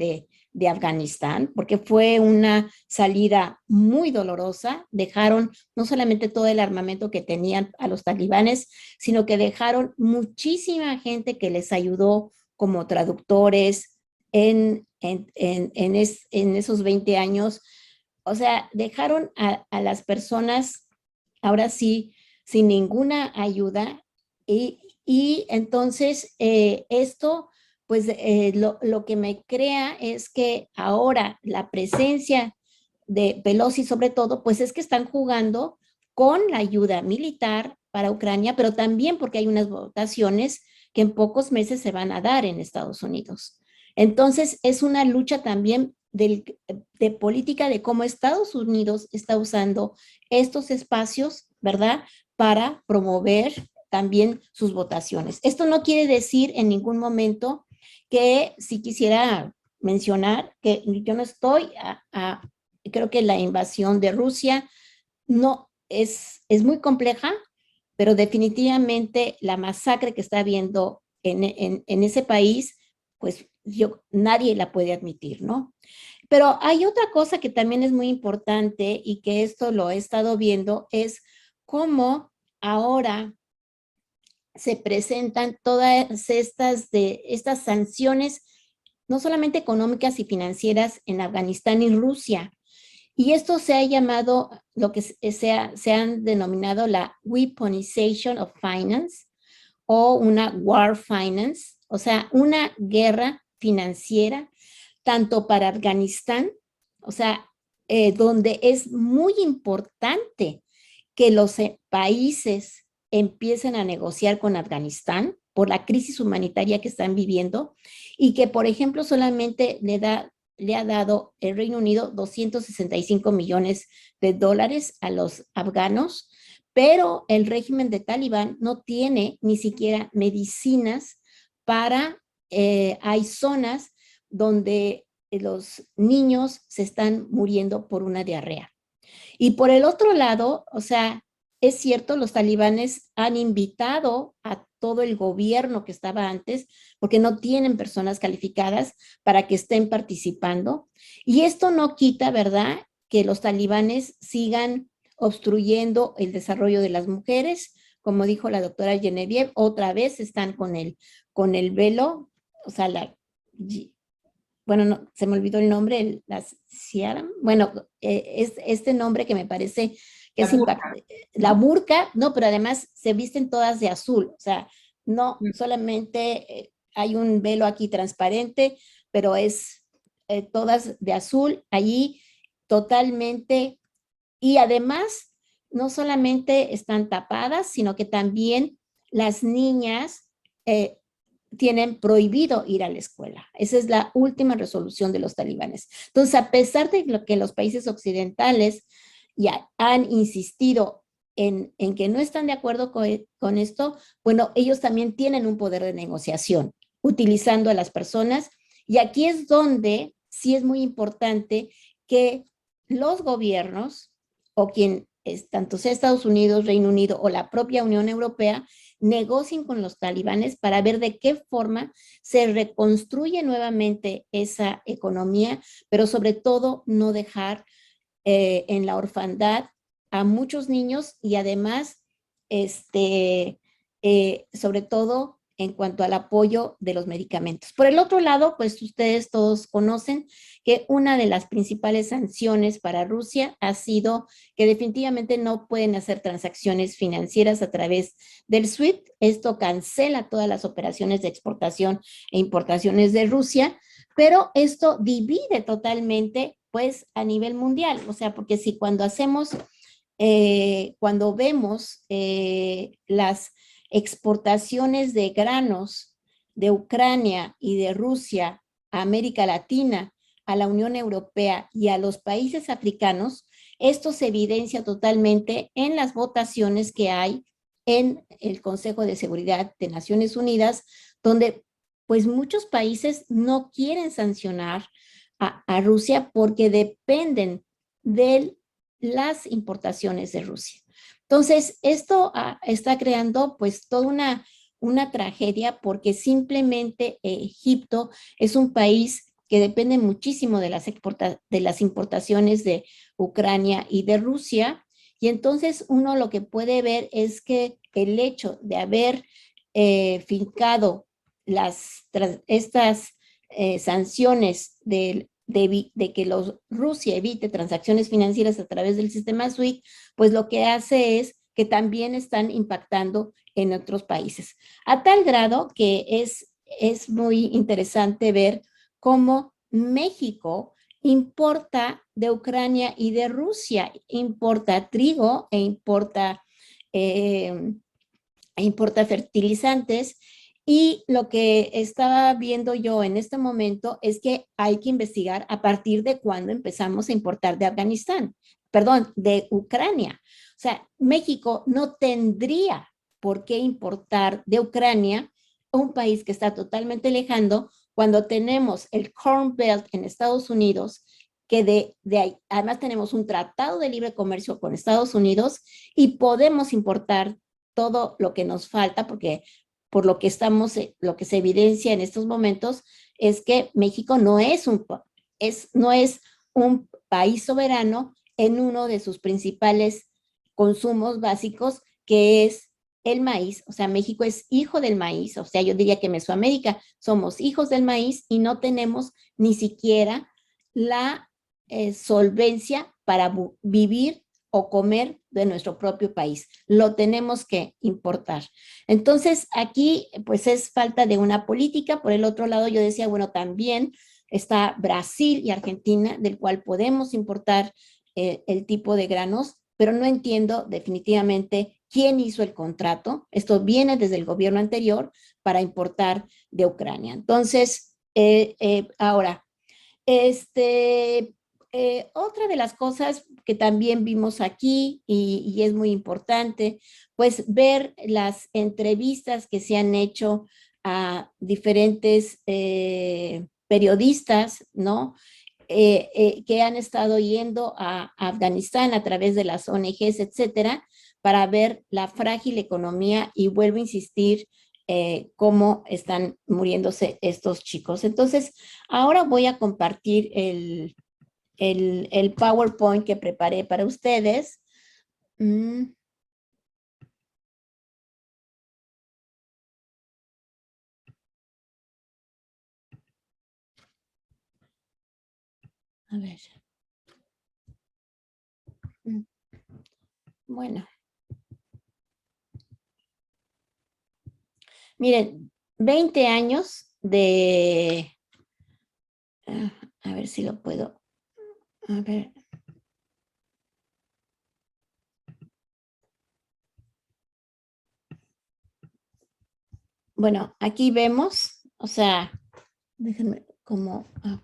de Afganistán, porque fue una salida muy dolorosa. Dejaron no solamente todo el armamento que tenían a los talibanes, sino que dejaron muchísima gente que les ayudó como traductores en esos 20 años. O sea, dejaron a las personas ahora sí sin ninguna ayuda y entonces esto pues lo que me crea es que ahora la presencia de Pelosi sobre todo, pues es que están jugando con la ayuda militar para Ucrania, pero también porque hay unas votaciones que en pocos meses se van a dar en Estados Unidos. Entonces es una lucha también de política de cómo Estados Unidos está usando estos espacios, ¿verdad? Para promover también sus votaciones. Esto no quiere decir en ningún momento que si quisiera mencionar que yo no estoy creo que la invasión de Rusia no es muy compleja, pero definitivamente la masacre que está habiendo en ese país, pues nadie la puede admitir, ¿no? Pero hay otra cosa que también es muy importante y que esto lo he estado viendo, es cómo ahora se presentan todas estas sanciones, no solamente económicas y financieras en Afganistán y Rusia. Y esto se ha llamado, lo que se han denominado la weaponization of finance o una war finance, o sea, una guerra financiera, tanto para Afganistán, o sea, donde es muy importante que los países empiecen a negociar con Afganistán por la crisis humanitaria que están viviendo y que, por ejemplo, solamente le ha dado el Reino Unido 265 millones de dólares a los afganos, pero el régimen de Talibán no tiene ni siquiera medicinas hay zonas donde los niños se están muriendo por una diarrea. Y por el otro lado, o sea, es cierto, los talibanes han invitado a todo el gobierno que estaba antes, porque no tienen personas calificadas para que estén participando. Y esto no quita, ¿verdad?, que los talibanes sigan obstruyendo el desarrollo de las mujeres. Como dijo la doctora Genevieve, otra vez están con el velo, o sea, bueno, no, se me olvidó el nombre, bueno, es este nombre que me parece que es impactante. La burka, no, pero además se visten todas de azul, o sea, no solamente hay un velo aquí transparente, pero es todas de azul, allí totalmente, y además no solamente están tapadas, sino que también las niñas tienen prohibido ir a la escuela. Esa es la última resolución de los talibanes. Entonces, a pesar de lo que los países occidentales ya han insistido en que no están de acuerdo con esto, bueno, ellos también tienen un poder de negociación utilizando a las personas. Y aquí es donde sí es muy importante que los gobiernos o quien tanto sea Estados Unidos, Reino Unido o la propia Unión Europea, negocien con los talibanes para ver de qué forma se reconstruye nuevamente esa economía, pero sobre todo no dejar en la orfandad a muchos niños y además, sobre todo en cuanto al apoyo de los medicamentos. Por el otro lado, pues ustedes todos conocen que una de las principales sanciones para Rusia ha sido que definitivamente no pueden hacer transacciones financieras a través del SWIFT. Esto cancela todas las operaciones de exportación e importaciones de Rusia, pero esto divide totalmente, pues, a nivel mundial. O sea, porque si cuando vemos las exportaciones de granos de Ucrania y de Rusia a América Latina, a la Unión Europea y a los países africanos, esto se evidencia totalmente en las votaciones que hay en el Consejo de Seguridad de Naciones Unidas, donde pues muchos países no quieren sancionar a Rusia porque dependen de las importaciones de Rusia. Entonces, esto está creando pues toda una tragedia porque simplemente Egipto es un país que depende muchísimo de las importaciones de Ucrania y de Rusia. Y entonces uno lo que puede ver es que el hecho de haber fincado estas sanciones de que Rusia evite transacciones financieras a través del sistema SWIFT, pues lo que hace es que también están impactando en otros países. A tal grado que es muy interesante ver cómo México importa de Ucrania y de Rusia, importa trigo e importa fertilizantes. Y lo que estaba viendo yo en este momento es que hay que investigar a partir de cuándo empezamos a importar de Afganistán, perdón, de Ucrania. O sea, México no tendría por qué importar de Ucrania, un país que está totalmente lejano, cuando tenemos el Corn Belt en Estados Unidos, que de ahí, además tenemos un tratado de libre comercio con Estados Unidos y podemos importar todo lo que nos falta, porque por lo que lo que se evidencia en estos momentos es que México no es un país soberano en uno de sus principales consumos básicos, que es el maíz. O sea, México es hijo del maíz. O sea, yo diría que Mesoamérica somos hijos del maíz y no tenemos ni siquiera la solvencia para vivir o comer de nuestro propio país. Lo tenemos que importar. Entonces, aquí pues es falta de una política. Por el otro lado, yo decía, bueno, también está Brasil y Argentina, del cual podemos importar el tipo de granos, pero no entiendo definitivamente quién hizo el contrato. Esto viene desde el gobierno anterior para importar de Ucrania. Entonces, ahora, otra de las cosas que también vimos aquí y es muy importante, pues ver las entrevistas que se han hecho a diferentes periodistas, ¿no? Que han estado yendo a Afganistán a través de las ONGs, etcétera, para ver la frágil economía y vuelvo a insistir cómo están muriéndose estos chicos. Entonces, ahora voy a compartir el PowerPoint que preparé para ustedes. A ver. Bueno. Miren, 20 años de... a ver si lo puedo... A ver. Bueno, aquí vemos, o sea, déjenme como... o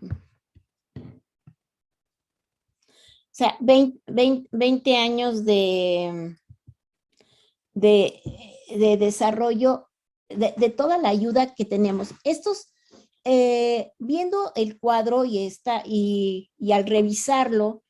sea, 20 años de desarrollo de toda la ayuda que tenemos. Viendo el cuadro y al revisarlo,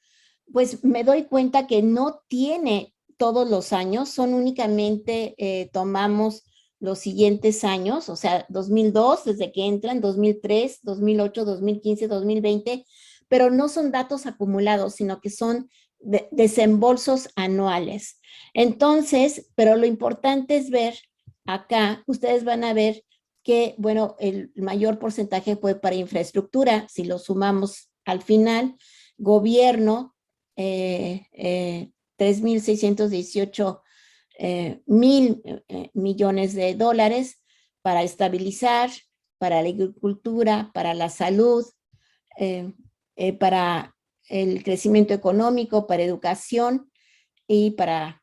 pues me doy cuenta que no tiene todos los años, son únicamente, tomamos los siguientes años, o sea, 2002, desde que entran, 2003, 2008, 2015, 2020, pero no son datos acumulados, sino que son desembolsos anuales. Entonces, pero lo importante es ver acá, ustedes van a ver que, bueno, el mayor porcentaje fue para infraestructura, si lo sumamos al final, gobierno, 3.618 mil millones de dólares para estabilizar, para la agricultura, para la salud, para el crecimiento económico, para educación y para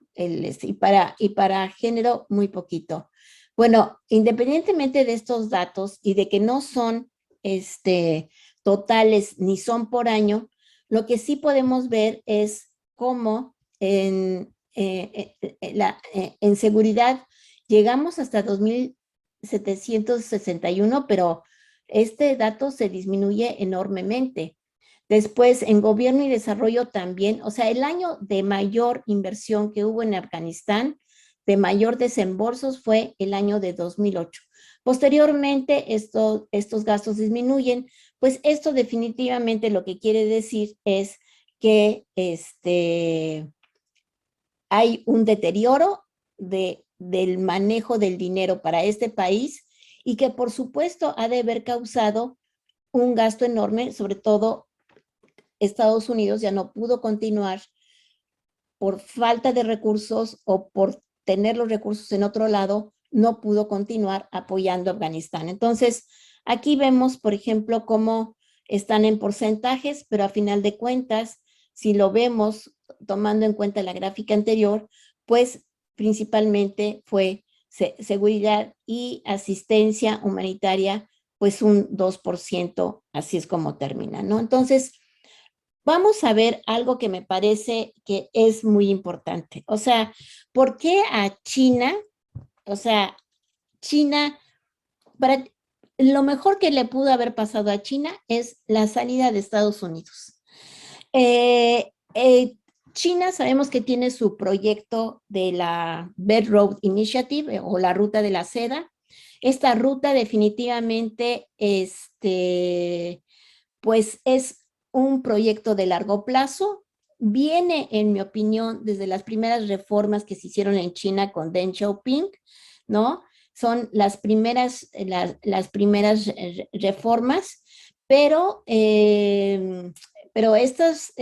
género muy poquito. Bueno, independientemente de estos datos y de que no son totales ni son por año, lo que sí podemos ver es cómo en seguridad llegamos hasta 2.761, pero este dato se disminuye enormemente. Después, en gobierno y desarrollo también, o sea, el año de mayor inversión que hubo en Afganistán, de mayor desembolsos, fue el año de 2008. Posteriormente, estos gastos disminuyen, pues esto definitivamente lo que quiere decir es que hay un deterioro del manejo del dinero para este país y que por supuesto ha de haber causado un gasto enorme, sobre todo Estados Unidos ya no pudo continuar por falta de recursos o por tener los recursos en otro lado, no pudo continuar apoyando a Afganistán. Entonces, aquí vemos, por ejemplo, cómo están en porcentajes, pero a final de cuentas, si lo vemos tomando en cuenta la gráfica anterior, pues principalmente fue seguridad y asistencia humanitaria, pues un 2%, así es como termina, ¿no? Entonces, vamos a ver algo que me parece que es muy importante. O sea, ¿por qué a China? O sea, China, para, lo mejor que le pudo haber pasado a China es la salida de Estados Unidos. Eh, eh, China sabemos que tiene su proyecto de la Belt Road Initiative o la ruta de la seda. Esta ruta definitivamente, pues es un proyecto de largo plazo. Viene, en mi opinión, desde las primeras reformas que se hicieron en China con Deng Xiaoping, ¿no? Son las primeras reformas, pero estas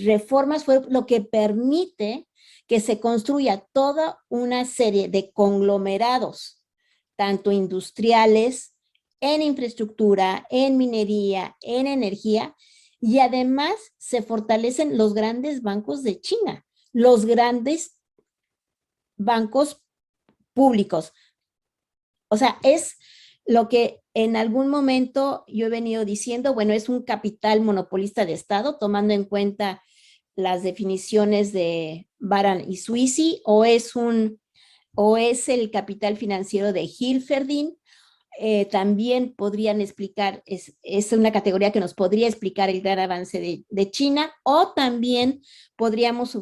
reformas fue lo que permite que se construya toda una serie de conglomerados, tanto industriales, en infraestructura, en minería, en energía, y además se fortalecen los grandes bancos de China, los grandes bancos públicos. O sea, es lo que en algún momento yo he venido diciendo, bueno, es un capital monopolista de Estado, tomando en cuenta las definiciones de Baran y Sweezy, o es el capital financiero de Hilferding. También podrían explicar, es una categoría que nos podría explicar el gran avance de China, o también podríamos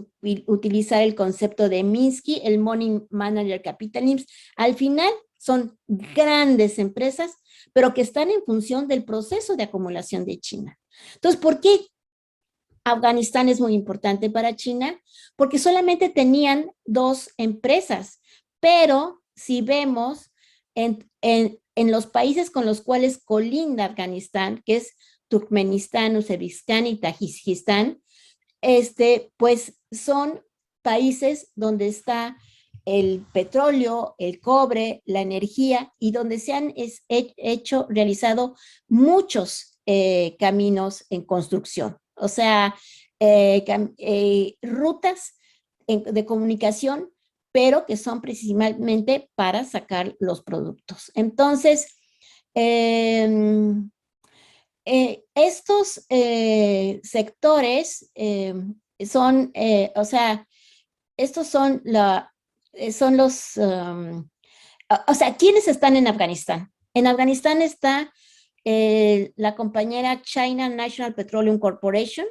utilizar el concepto de Minsky, el Money Manager Capitalism. Al final son grandes empresas, pero que están en función del proceso de acumulación de China. Entonces, ¿por qué Afganistán es muy importante para China? Porque solamente tenían 2 empresas, pero si vemos en los países con los cuales colinda Afganistán, que es Turkmenistán, Uzbekistán y Tayikistán, pues son países donde está el petróleo, el cobre, la energía, y donde se han realizado muchos caminos en construcción. O sea, rutas de comunicación, pero que son precisamente para sacar los productos. Entonces, estos sectores son, o sea, estos son los, o sea, ¿quiénes están en Afganistán? En Afganistán está la compañera China National Petroleum Corporation,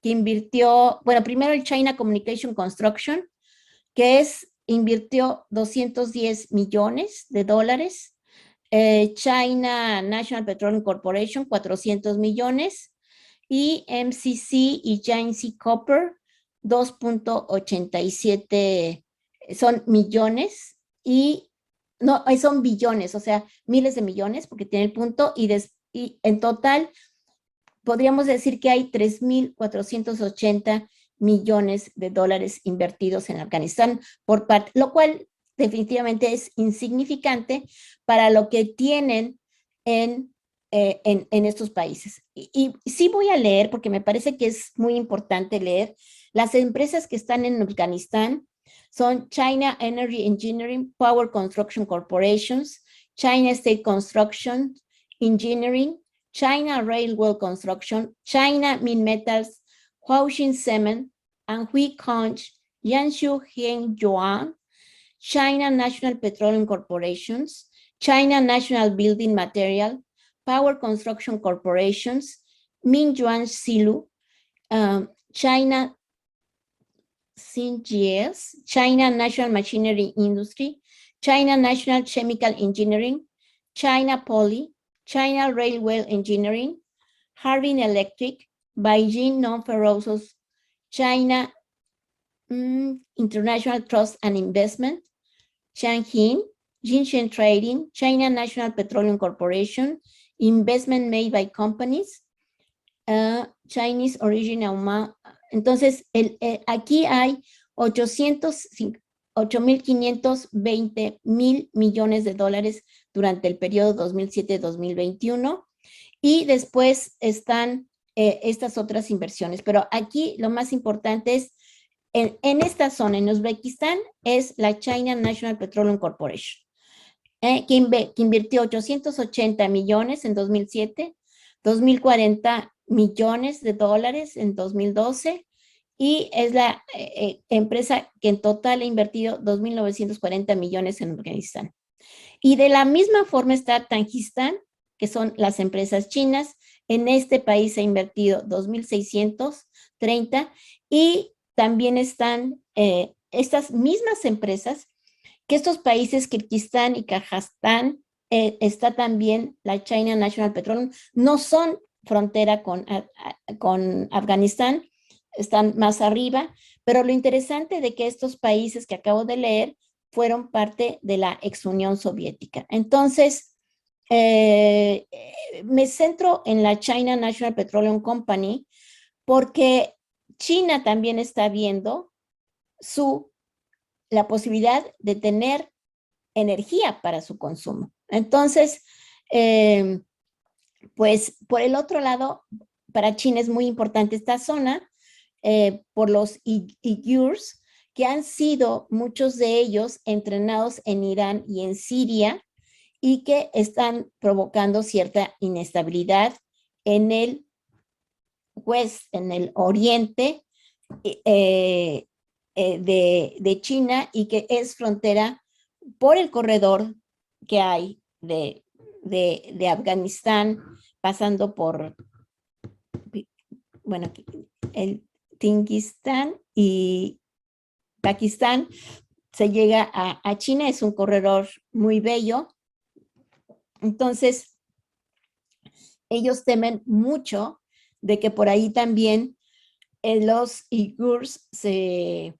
que invirtió, bueno, primero el China Communication Construction, que invirtió 210 millones de dólares. China National Petroleum Corporation, 400 millones. y MCC y Jiangxi Copper 2.87 son millones y no, son billones, o sea, miles de millones porque tiene el punto y en total podríamos decir que hay 3.480 millones de dólares invertidos en Afganistán por parte, lo cual definitivamente es insignificante para lo que tienen en estos países. Y sí voy a leer, porque me parece que es muy importante leer, las empresas que están en Afganistán son China Energy Engineering Power Construction Corporations, China State Construction Engineering, China Railway Construction, China Minmetals, Huaxin Cement, Anhui Conch, Yanshu Hengyuan, China National Petroleum Corporations, China National Building Material, Power Construction Corporations, Mingyuan Silu, China CGS, China National Machinery Industry, China National Chemical Engineering, China Poly, China Railway Engineering, Harbin Electric, Beijing Non-Ferrosos, China International Trust and Investment, Shanghin, Jinshen Trading, China National Petroleum Corporation, Investment Made by Companies, Chinese Original. Entonces, aquí hay 8.520 mil millones de dólares durante el periodo 2007-2021 y después están estas otras inversiones. Pero aquí lo más importante es, en esta zona, en Uzbekistán, es la China National Petroleum Corporation, que invirtió 880 millones en 2007, 2.040 millones de dólares en 2012 y es la empresa que en total ha invertido 2.940 millones en Afganistán. Y de la misma forma está Tangistán, que son las empresas chinas. En este país se ha invertido 2.630 y también están estas mismas empresas que estos países, Kirguistán y Kazajstán, está también la China National Petroleum, no son frontera con Afganistán, están más arriba, pero lo interesante de que estos países que acabo de leer fueron parte de la ex Unión Soviética. Entonces, me centro en la China National Petroleum Company porque China también está viendo la posibilidad de tener energía para su consumo. Entonces, pues por el otro lado, para China es muy importante esta zona por los uigurs, que han sido muchos de ellos entrenados en Irán y en Siria y que están provocando cierta inestabilidad en el en el oriente de China y que es frontera por el corredor que hay de Afganistán, pasando por, bueno, el Kirguistán y Pakistán, se llega a China, es un corredor muy bello. Entonces, ellos temen mucho de que por ahí también los uigurs se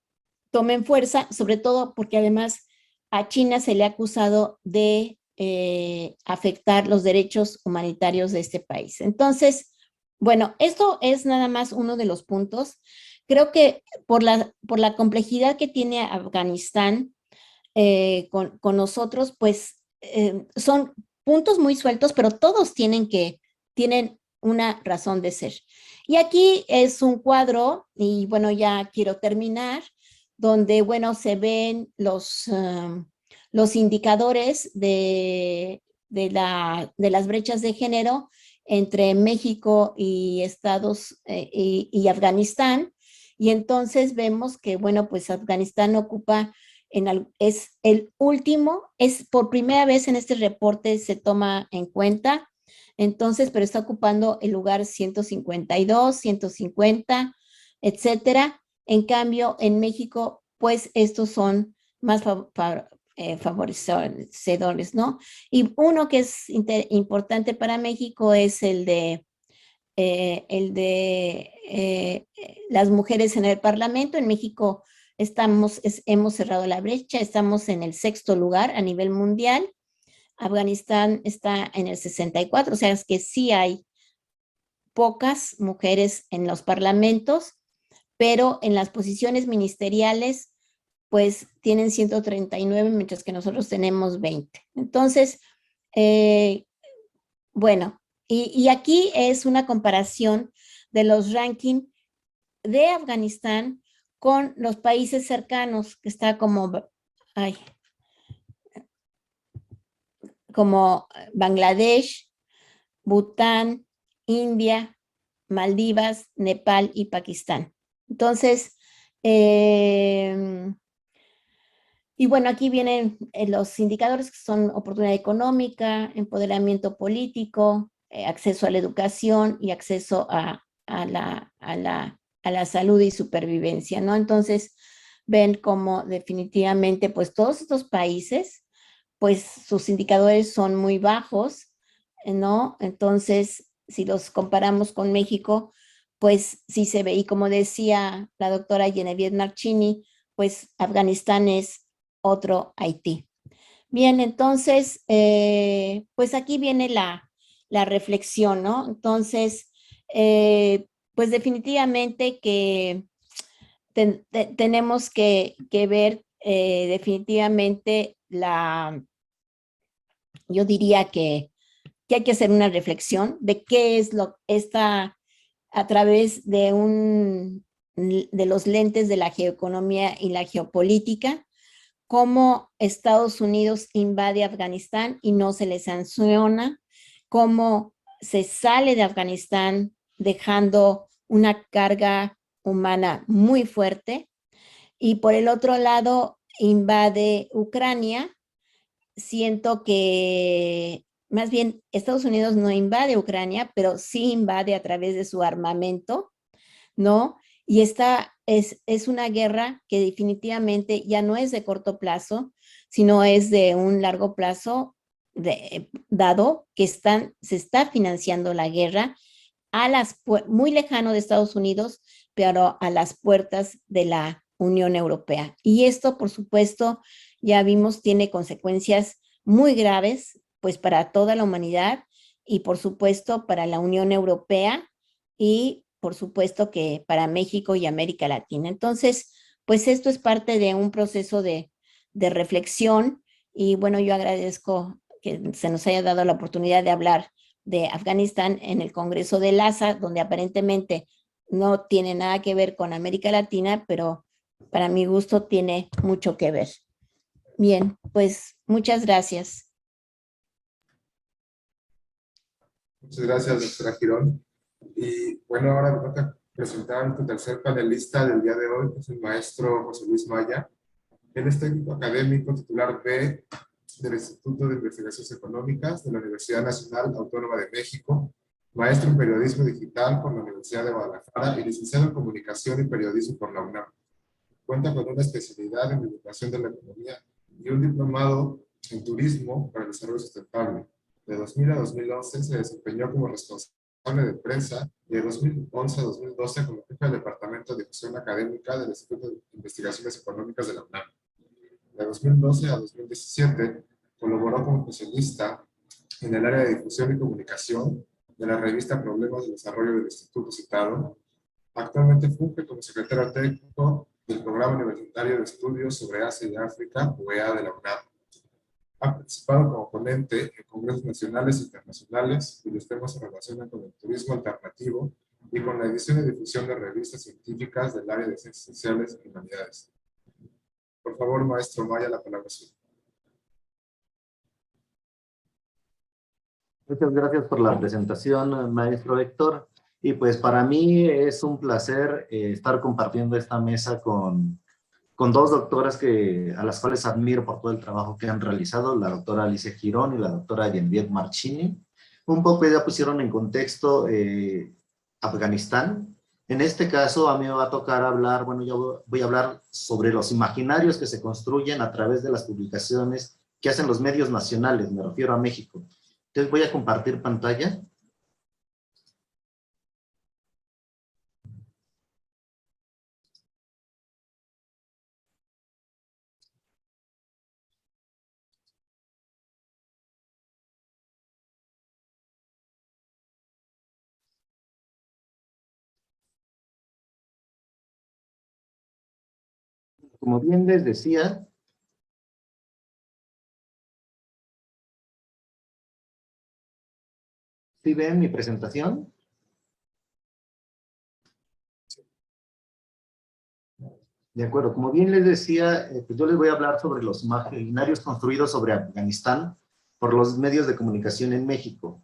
tomen fuerza, sobre todo porque además a China se le ha acusado de afectar los derechos humanitarios de este país. Entonces, bueno, esto es nada más uno de los puntos. Creo que por la complejidad que tiene Afganistán con nosotros, pues son puntos muy sueltos, pero todos tienen una razón de ser. Y aquí es un cuadro, y bueno, ya quiero terminar, donde, bueno, se ven los indicadores de las brechas de género entre México y y Afganistán. Y entonces vemos que, bueno, pues Afganistán ocupa, es el último, es por primera vez en este reporte se toma en cuenta. Entonces, pero está ocupando el lugar 152, 150, etcétera. En cambio, en México, pues estos son más favorecedores, ¿no? Y uno que es importante para México es el de el de las mujeres en el Parlamento. En México hemos cerrado la brecha, estamos en el 6º lugar a nivel mundial. Afganistán está en el 64, o sea, es que sí hay pocas mujeres en los parlamentos, pero en las posiciones ministeriales, pues tienen 139, mientras que nosotros tenemos 20. Entonces, bueno, y aquí es una comparación de los rankings de Afganistán con los países cercanos, que está como Bangladesh, Bután, India, Maldivas, Nepal y Pakistán. Entonces, y bueno, aquí vienen los indicadores que son oportunidad económica, empoderamiento político, acceso a la educación y acceso a la salud y supervivencia, ¿no? Entonces, ven como definitivamente, pues todos estos países, pues sus indicadores son muy bajos, ¿no? Entonces, si los comparamos con México, pues sí se ve, y como decía la doctora Genevieve Marchini, pues Afganistán es otro Haití. Bien, entonces, pues aquí viene la reflexión, ¿no? Entonces, pues definitivamente que tenemos que ver definitivamente yo diría que hay que hacer una reflexión de qué es a través de los lentes de la geoeconomía y la geopolítica, cómo Estados Unidos invade Afganistán y no se le sanciona, cómo se sale de Afganistán dejando una carga humana muy fuerte, y por el otro lado invade Ucrania. Siento que más bien Estados Unidos no invade Ucrania, pero sí invade a través de su armamento, ¿no? Y esta es una guerra que definitivamente ya no es de corto plazo, sino es de un largo plazo, dado que se está financiando la guerra muy lejano de Estados Unidos, pero a las puertas de la Unión Europea. Y esto, por supuesto, ya vimos, tiene consecuencias muy graves, pues para toda la humanidad y, por supuesto, para la Unión Europea y, por supuesto, que para México y América Latina. Entonces, pues esto es parte de un proceso de reflexión, y bueno, yo agradezco que se nos haya dado la oportunidad de hablar de Afganistán en el Congreso de LASA, donde aparentemente no tiene nada que ver con América Latina, pero para mi gusto tiene mucho que ver. Bien, pues muchas gracias. Muchas gracias, doctora Girón. Y bueno, ahora me toca presentar a nuestro tercer panelista del día de hoy, que es el maestro José Luis Maya. Él es técnico académico titular B del Instituto de Investigaciones Económicas de la Universidad Nacional Autónoma de México, maestro en periodismo digital por la Universidad de Guadalajara y licenciado en comunicación y periodismo por la UNAM. Cuenta con una especialidad en divulgación de la economía y un diplomado en turismo para el desarrollo sustentable. De 2000 a 2011 se desempeñó como responsable de prensa y de 2011 a 2012 como jefe del Departamento de Difusión Académica del Instituto de Investigaciones Económicas de la UNAM. De 2012 a 2017 colaboró como especialista en el área de difusión y comunicación de la revista Problemas de Desarrollo del Instituto citado. Actualmente funge como secretario técnico del Programa Universitario de Estudios sobre Asia y África, UEA de la UNAM. Ha participado como ponente en congresos nacionales e internacionales cuyos temas se relacionan con el turismo alternativo y con la edición y difusión de revistas científicas del área de ciencias sociales y humanidades. Por favor, maestro Maya, la palabra es suya. Muchas gracias por la presentación, maestro Héctor. Y pues para mí es un placer estar compartiendo esta mesa con dos doctoras a las cuales admiro por todo el trabajo que han realizado, la doctora Alicia Girón y la doctora Genevieve Marchini. Un poco ya pusieron en contexto Afganistán. En este caso a mí me va a tocar hablar, bueno, yo voy a hablar sobre los imaginarios que se construyen a través de las publicaciones que hacen los medios nacionales, me refiero a México. Entonces voy a compartir pantalla. como bien les decía, ¿sí ven mi presentación? De acuerdo, como bien les decía, pues yo les voy a hablar sobre los imaginarios construidos sobre Afganistán por los medios de comunicación en México.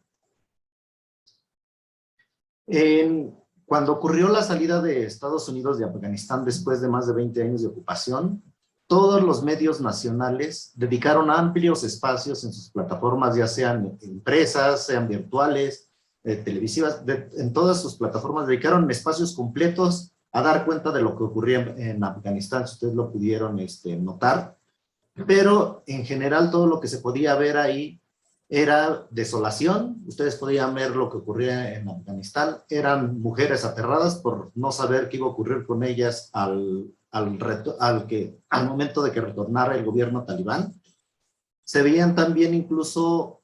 Cuando ocurrió la salida de Estados Unidos de Afganistán después de más de 20 años de ocupación, todos los medios nacionales dedicaron amplios espacios en sus plataformas, ya sean impresas, sean virtuales, televisivas, en todas sus plataformas dedicaron espacios completos a dar cuenta de lo que ocurría en Afganistán, si ustedes lo pudieron notar. Pero en general todo lo que se podía ver ahí era desolación. Ustedes podían ver lo que ocurría en Afganistán. Eran mujeres aterradas por no saber qué iba a ocurrir con ellas al momento de que retornara el gobierno talibán. Se veían también incluso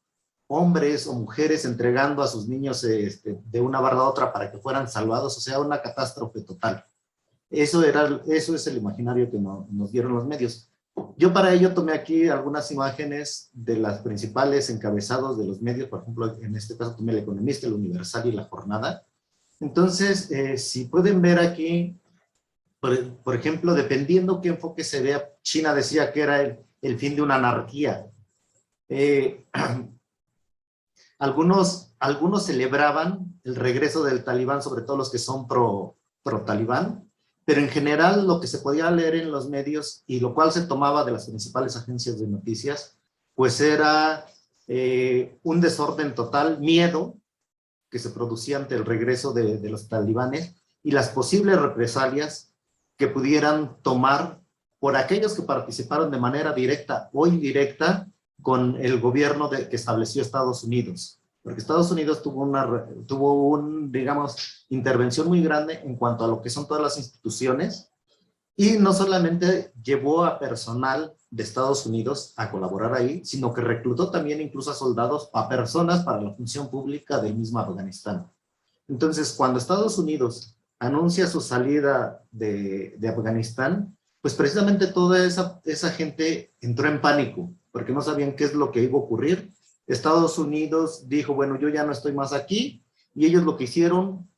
hombres o mujeres entregando a sus niños de una barra a otra para que fueran salvados, o sea, una catástrofe total. Eso es el imaginario que nos dieron los medios. Yo para ello tomé aquí algunas imágenes de las principales encabezados de los medios, por ejemplo, en este caso tomé El Economista, El Universal y La Jornada. Entonces, si pueden ver aquí, por ejemplo, dependiendo qué enfoque se vea, China decía que era el fin de una anarquía. Algunos celebraban el regreso del talibán, sobre todo los que son pro-talibán, pero en general lo que se podía leer en los medios, y lo cual se tomaba de las principales agencias de noticias, pues era un desorden total, miedo que se producía ante el regreso de los talibanes y las posibles represalias que pudieran tomar por aquellos que participaron de manera directa o indirecta con el gobierno que estableció Estados Unidos. Porque Estados Unidos tuvo una digamos, intervención muy grande en cuanto a lo que son todas las instituciones, y no solamente llevó a personal de Estados Unidos a colaborar ahí, sino que reclutó también incluso a soldados, a personas para la función pública del mismo Afganistán. Entonces, cuando Estados Unidos anuncia su salida de Afganistán, pues precisamente toda esa gente entró en pánico, porque no sabían qué es lo que iba a ocurrir. Estados Unidos dijo, bueno, yo ya no estoy más aquí, y ellos lo que hicieron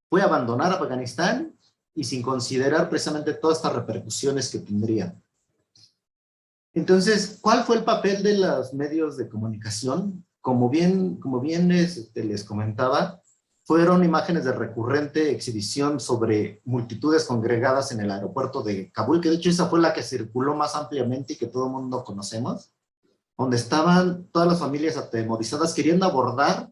fue abandonar Afganistán y sin considerar precisamente todas estas repercusiones que tendrían. Entonces, ¿cuál fue el papel de los medios de comunicación? Como bien les comentaba, fueron imágenes de recurrente exhibición sobre multitudes congregadas en el aeropuerto de Kabul, que de hecho esa fue la que circuló más ampliamente y que todo el mundo conocemos, donde estaban todas las familias atemorizadas queriendo abordar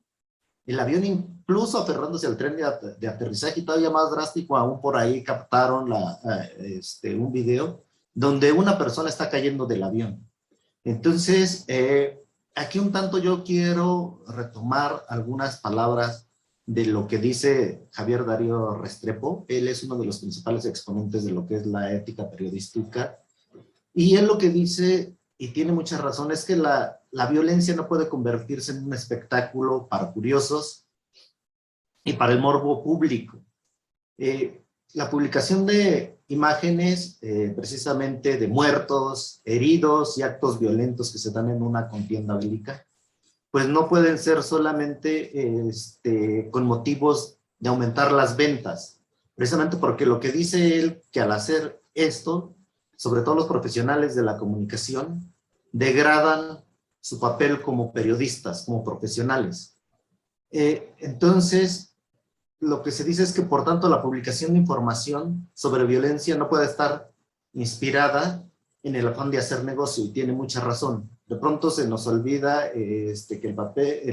el avión, incluso aferrándose al tren de aterrizaje, y todavía más drástico aún por ahí captaron un video donde una persona está cayendo del avión. Entonces, aquí un tanto yo quiero retomar algunas palabras de lo que dice Javier Darío Restrepo. Él es uno de los principales exponentes de lo que es la ética periodística, y él lo que dice, y tiene mucha razón, es que la violencia no puede convertirse en un espectáculo para curiosos y para el morbo público. La publicación de imágenes precisamente de muertos, heridos y actos violentos que se dan en una contienda bélica, pues no pueden ser solamente con motivos de aumentar las ventas, precisamente porque lo que dice él, que al hacer esto, sobre todo los profesionales de la comunicación, degradan su papel como periodistas, como profesionales. Entonces, lo que se dice es que, por tanto, la publicación de información sobre violencia no puede estar inspirada en el afán de hacer negocio, y tiene mucha razón. De pronto se nos olvida que el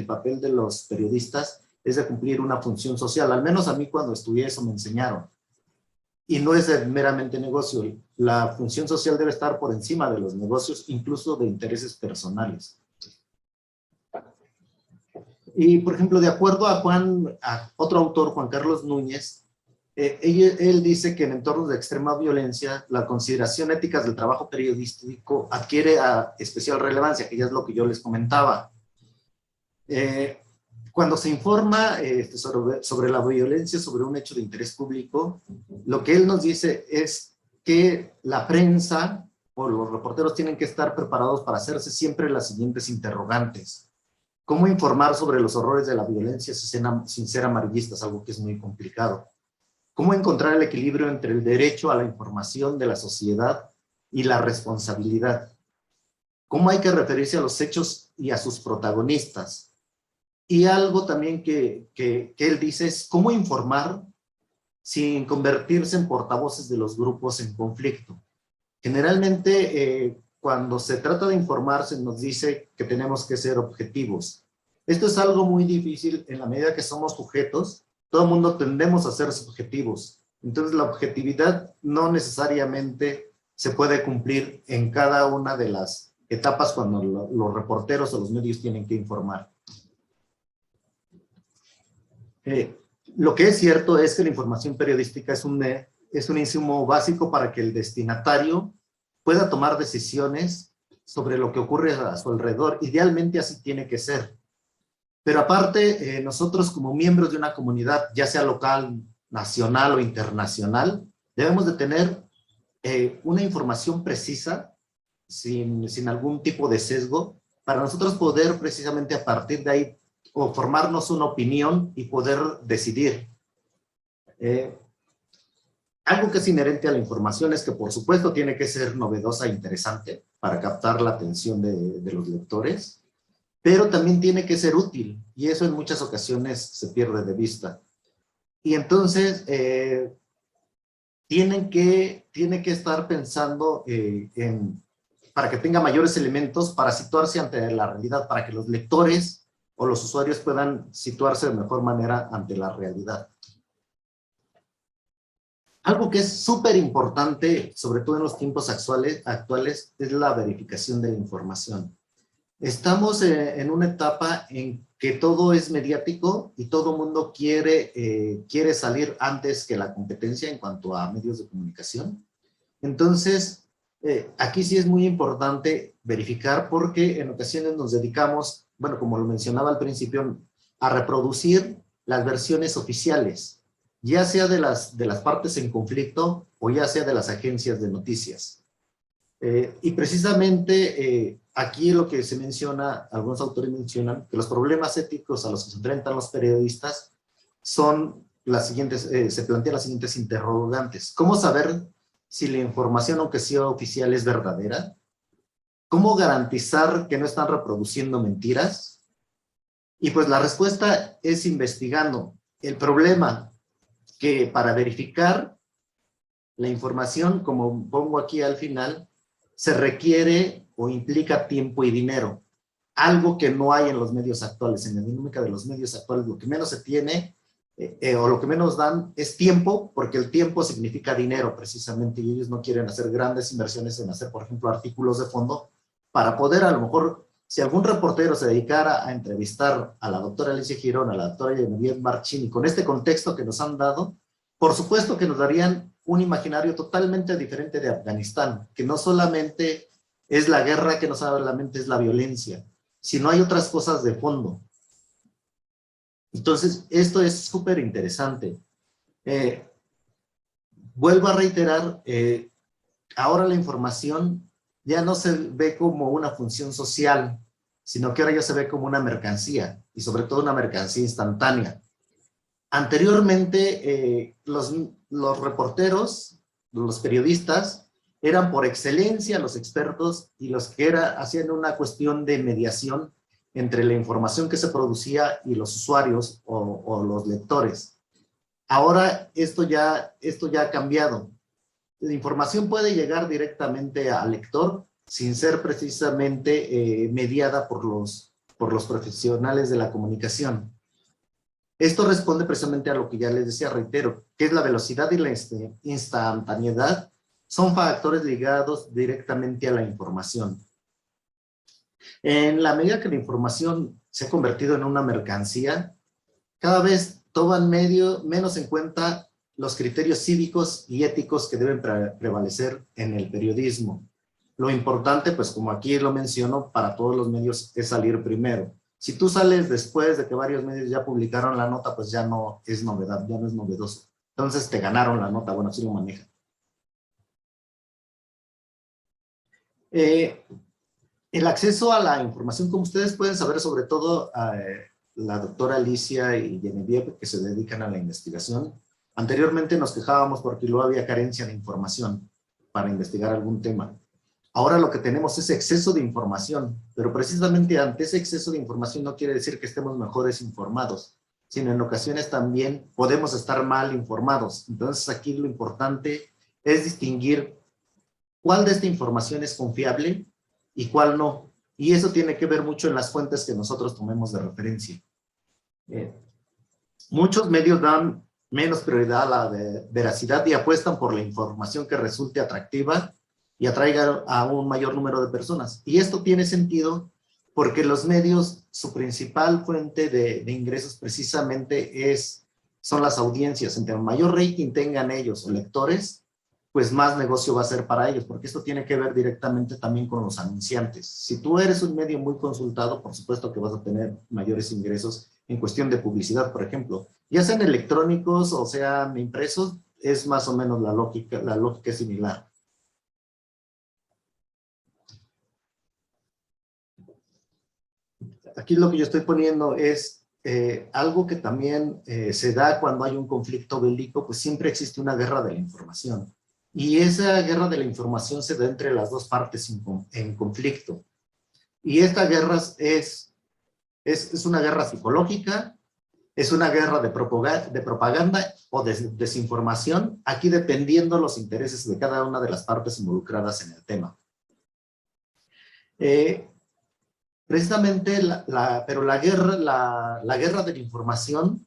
papel de los periodistas es de cumplir una función social. Al menos a mí cuando estudié eso me enseñaron. Y no es meramente negocio. La función social debe estar por encima de los negocios, incluso de intereses personales. Y, por ejemplo, de acuerdo a otro autor, Juan Carlos Núñez, él dice que en entornos de extrema violencia, la consideración ética del trabajo periodístico adquiere especial relevancia, que ya es lo que yo les comentaba. Cuando se informa sobre la violencia, sobre un hecho de interés público, lo que él nos dice es que la prensa o los reporteros tienen que estar preparados para hacerse siempre las siguientes interrogantes. ¿Cómo informar sobre los horrores de la violencia sin ser amarillistas? Algo que es muy complicado. ¿Cómo encontrar el equilibrio entre el derecho a la información de la sociedad y la responsabilidad? ¿Cómo hay que referirse a los hechos y a sus protagonistas? Y algo también que él dice es cómo informar sin convertirse en portavoces de los grupos en conflicto. Generalmente, cuando se trata de informar, se nos dice que tenemos que ser objetivos. Esto es algo muy difícil en la medida que somos sujetos. Todo el mundo tendemos a ser subjetivos. Entonces, la objetividad no necesariamente se puede cumplir en cada una de las etapas cuando los reporteros o los medios tienen que informar. Lo que es cierto es que la información periodística es un insumo básico para que el destinatario pueda tomar decisiones sobre lo que ocurre a su alrededor. Idealmente así tiene que ser. Pero aparte, nosotros como miembros de una comunidad, ya sea local, nacional o internacional, debemos de tener una información precisa, sin algún tipo de sesgo, para nosotros poder precisamente a partir de ahí o formarnos una opinión y poder decidir. Algo que es inherente a la información es que por supuesto tiene que ser novedosa e interesante para captar la atención de los lectores, pero también tiene que ser útil, y eso en muchas ocasiones se pierde de vista. Y entonces tiene que estar pensando para que tenga mayores elementos para situarse ante la realidad, para que los lectores o los usuarios puedan situarse de mejor manera ante la realidad. Algo que es súper importante, sobre todo en los tiempos actuales, es la verificación de la información. Estamos en una etapa en que todo es mediático y todo el mundo quiere salir antes que la competencia en cuanto a medios de comunicación. Entonces, aquí sí es muy importante verificar porque en ocasiones nos dedicamos, bueno, como lo mencionaba al principio, a reproducir las versiones oficiales, ya sea de las partes en conflicto o ya sea de las agencias de noticias. Y precisamente aquí lo que se menciona, algunos autores mencionan que los problemas éticos a los que se enfrentan los periodistas son las siguientes, se plantean las siguientes interrogantes. ¿Cómo saber si la información, aunque sea oficial, es verdadera? ¿Cómo garantizar que no están reproduciendo mentiras? Y pues la respuesta es investigando. El problema que para verificar la información, como pongo aquí al final, se requiere o implica tiempo y dinero. Algo que no hay en los medios actuales. En la dinámica de los medios actuales, lo que menos se tiene o lo que menos dan es tiempo, porque el tiempo significa dinero precisamente, y ellos no quieren hacer grandes inversiones en hacer, por ejemplo, artículos de fondo, para poder a lo mejor, si algún reportero se dedicara a entrevistar a la doctora Alicia Girón, a la doctora Genevieve Marchini, con este contexto que nos han dado, por supuesto que nos darían un imaginario totalmente diferente de Afganistán, que no solamente es la guerra que nos abre la mente, es la violencia, sino hay otras cosas de fondo. Entonces, esto es súper interesante. Vuelvo a reiterar, ahora la información ya no se ve como una función social, sino que ahora ya se ve como una mercancía, y sobre todo una mercancía instantánea. Anteriormente, los reporteros, los periodistas, eran por excelencia los expertos y los que hacían una cuestión de mediación entre la información que se producía y los usuarios o los lectores. Ahora esto ya ha cambiado. La información puede llegar directamente al lector sin ser precisamente mediada por los profesionales de la comunicación. Esto responde precisamente a lo que ya les decía, reitero, que es la velocidad y la instantaneidad son factores ligados directamente a la información. En la medida que la información se ha convertido en una mercancía, cada vez toman menos en cuenta los criterios cívicos y éticos que deben prevalecer en el periodismo. Lo importante, pues como aquí lo menciono, para todos los medios es salir primero. Si tú sales después de que varios medios ya publicaron la nota, pues ya no es novedad, ya no es novedoso. Entonces te ganaron la nota, bueno, así lo manejan. El acceso a la información, como ustedes pueden saber, sobre todo la doctora Alicia y Genevieve, que se dedican a la investigación, anteriormente nos quejábamos porque luego había carencia de información para investigar algún tema. Ahora lo que tenemos es exceso de información, pero precisamente ante ese exceso de información no quiere decir que estemos mejores informados, sino en ocasiones también podemos estar mal informados. Entonces aquí lo importante es distinguir cuál de esta información es confiable y cuál no. Y eso tiene que ver mucho en las fuentes que nosotros tomemos de referencia. Muchos medios dan menos prioridad a la veracidad y apuestan por la información que resulte atractiva y atraiga a un mayor número de personas. Y esto tiene sentido porque los medios, su principal fuente de ingresos precisamente son las audiencias. Entre mayor rating tengan ellos o lectores, pues más negocio va a ser para ellos, porque esto tiene que ver directamente también con los anunciantes. Si tú eres un medio muy consultado, por supuesto que vas a tener mayores ingresos en cuestión de publicidad, por ejemplo. Ya sean electrónicos o sean impresos, es más o menos la lógica es similar. Aquí lo que yo estoy poniendo es algo que también se da cuando hay un conflicto bélico, pues siempre existe una guerra de la información. Y esa guerra de la información se da entre las dos partes en conflicto. Y esta guerra es una guerra psicológica, es una guerra de propaganda o de desinformación, aquí dependiendo los intereses de cada una de las partes involucradas en el tema. Precisamente, pero la guerra de la información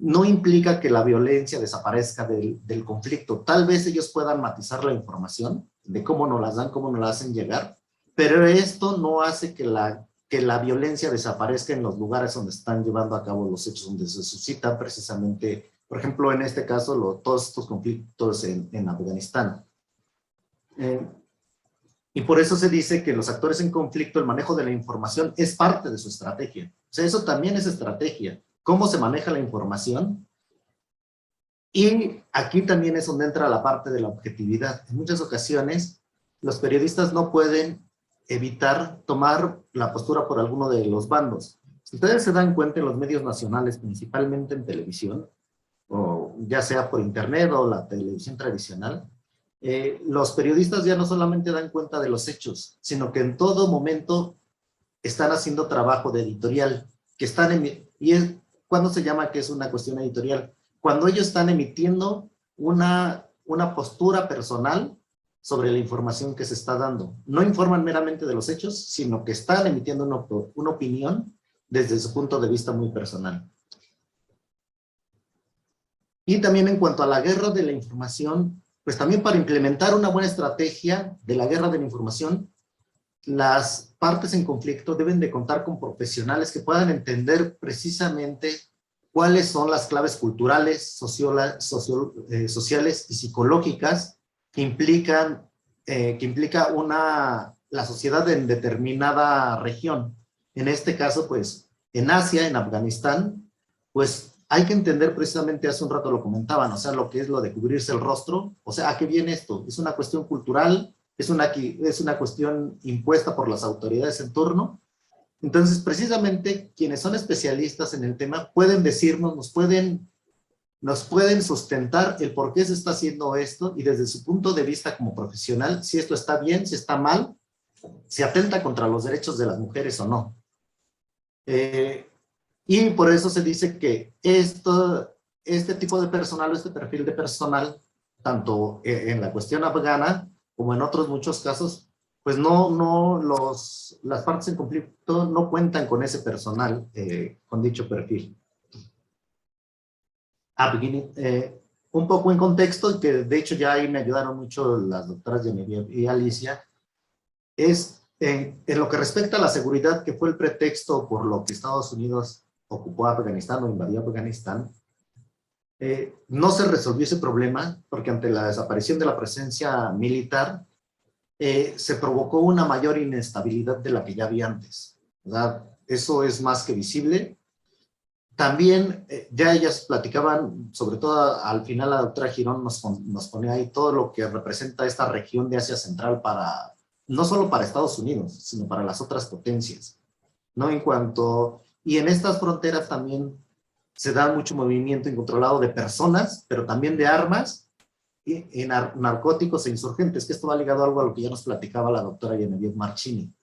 no implica que la violencia desaparezca del conflicto. Tal vez ellos puedan matizar la información de cómo nos las dan, cómo nos la hacen llegar, pero esto no hace que la violencia desaparezca en los lugares donde están llevando a cabo los hechos, donde se suscitan precisamente, por ejemplo, en este caso, todos estos conflictos en Afganistán. Y por eso se dice que los actores en conflicto, el manejo de la información es parte de su estrategia. O sea, eso también es estrategia. Cómo se maneja la información. Y aquí también es donde entra la parte de la objetividad. En muchas ocasiones, los periodistas no pueden evitar tomar la postura por alguno de los bandos. Si ustedes se dan cuenta en los medios nacionales, principalmente en televisión, o ya sea por internet o la televisión tradicional, los periodistas ya no solamente dan cuenta de los hechos, sino que en todo momento están haciendo trabajo de editorial, ¿cuándo se llama que es una cuestión editorial? Cuando ellos están emitiendo una postura personal sobre la información que se está dando. No informan meramente de los hechos, sino que están emitiendo una opinión desde su punto de vista muy personal. Y también en cuanto a la guerra de la información, pues también para implementar una buena estrategia de la guerra de la información, las partes en conflicto deben de contar con profesionales que puedan entender precisamente cuáles son las claves culturales, sociales y psicológicas que implica la sociedad en determinada región. En este caso, pues, en Asia, en Afganistán, pues hay que entender precisamente, hace un rato lo comentaban, o sea, lo que es lo de cubrirse el rostro, o sea, ¿a qué viene esto? Es una cuestión cultural, es una cuestión impuesta por las autoridades en turno. Entonces, precisamente, quienes son especialistas en el tema pueden decirnos, nos pueden sustentar el por qué se está haciendo esto y desde su punto de vista como profesional, si esto está bien, si está mal, si atenta contra los derechos de las mujeres o no. Y por eso se dice que este tipo de personal, este perfil de personal, tanto en la cuestión afgana como en otros muchos casos, pues las partes en conflicto no cuentan con ese personal, con dicho perfil. Un poco en contexto, que de hecho ya ahí me ayudaron mucho las doctoras Genevieve y Alicia, es en lo que respecta a la seguridad, que fue el pretexto por lo que Estados Unidos ocupó Afganistán o invadió Afganistán. No se resolvió ese problema porque ante la desaparición de la presencia militar se provocó una mayor inestabilidad de la que ya había antes, ¿verdad? Eso es más que visible. También ya ellas platicaban, sobre todo al final la doctora Girón nos ponía ahí todo lo que representa esta región de Asia Central para no solo para Estados Unidos, sino para las otras potencias, ¿no? Y en estas fronteras también se da mucho movimiento incontrolado de personas, pero también de armas, y narcóticos e insurgentes, que esto va ligado a algo a lo que ya nos platicaba la doctora Genevieve Marchini.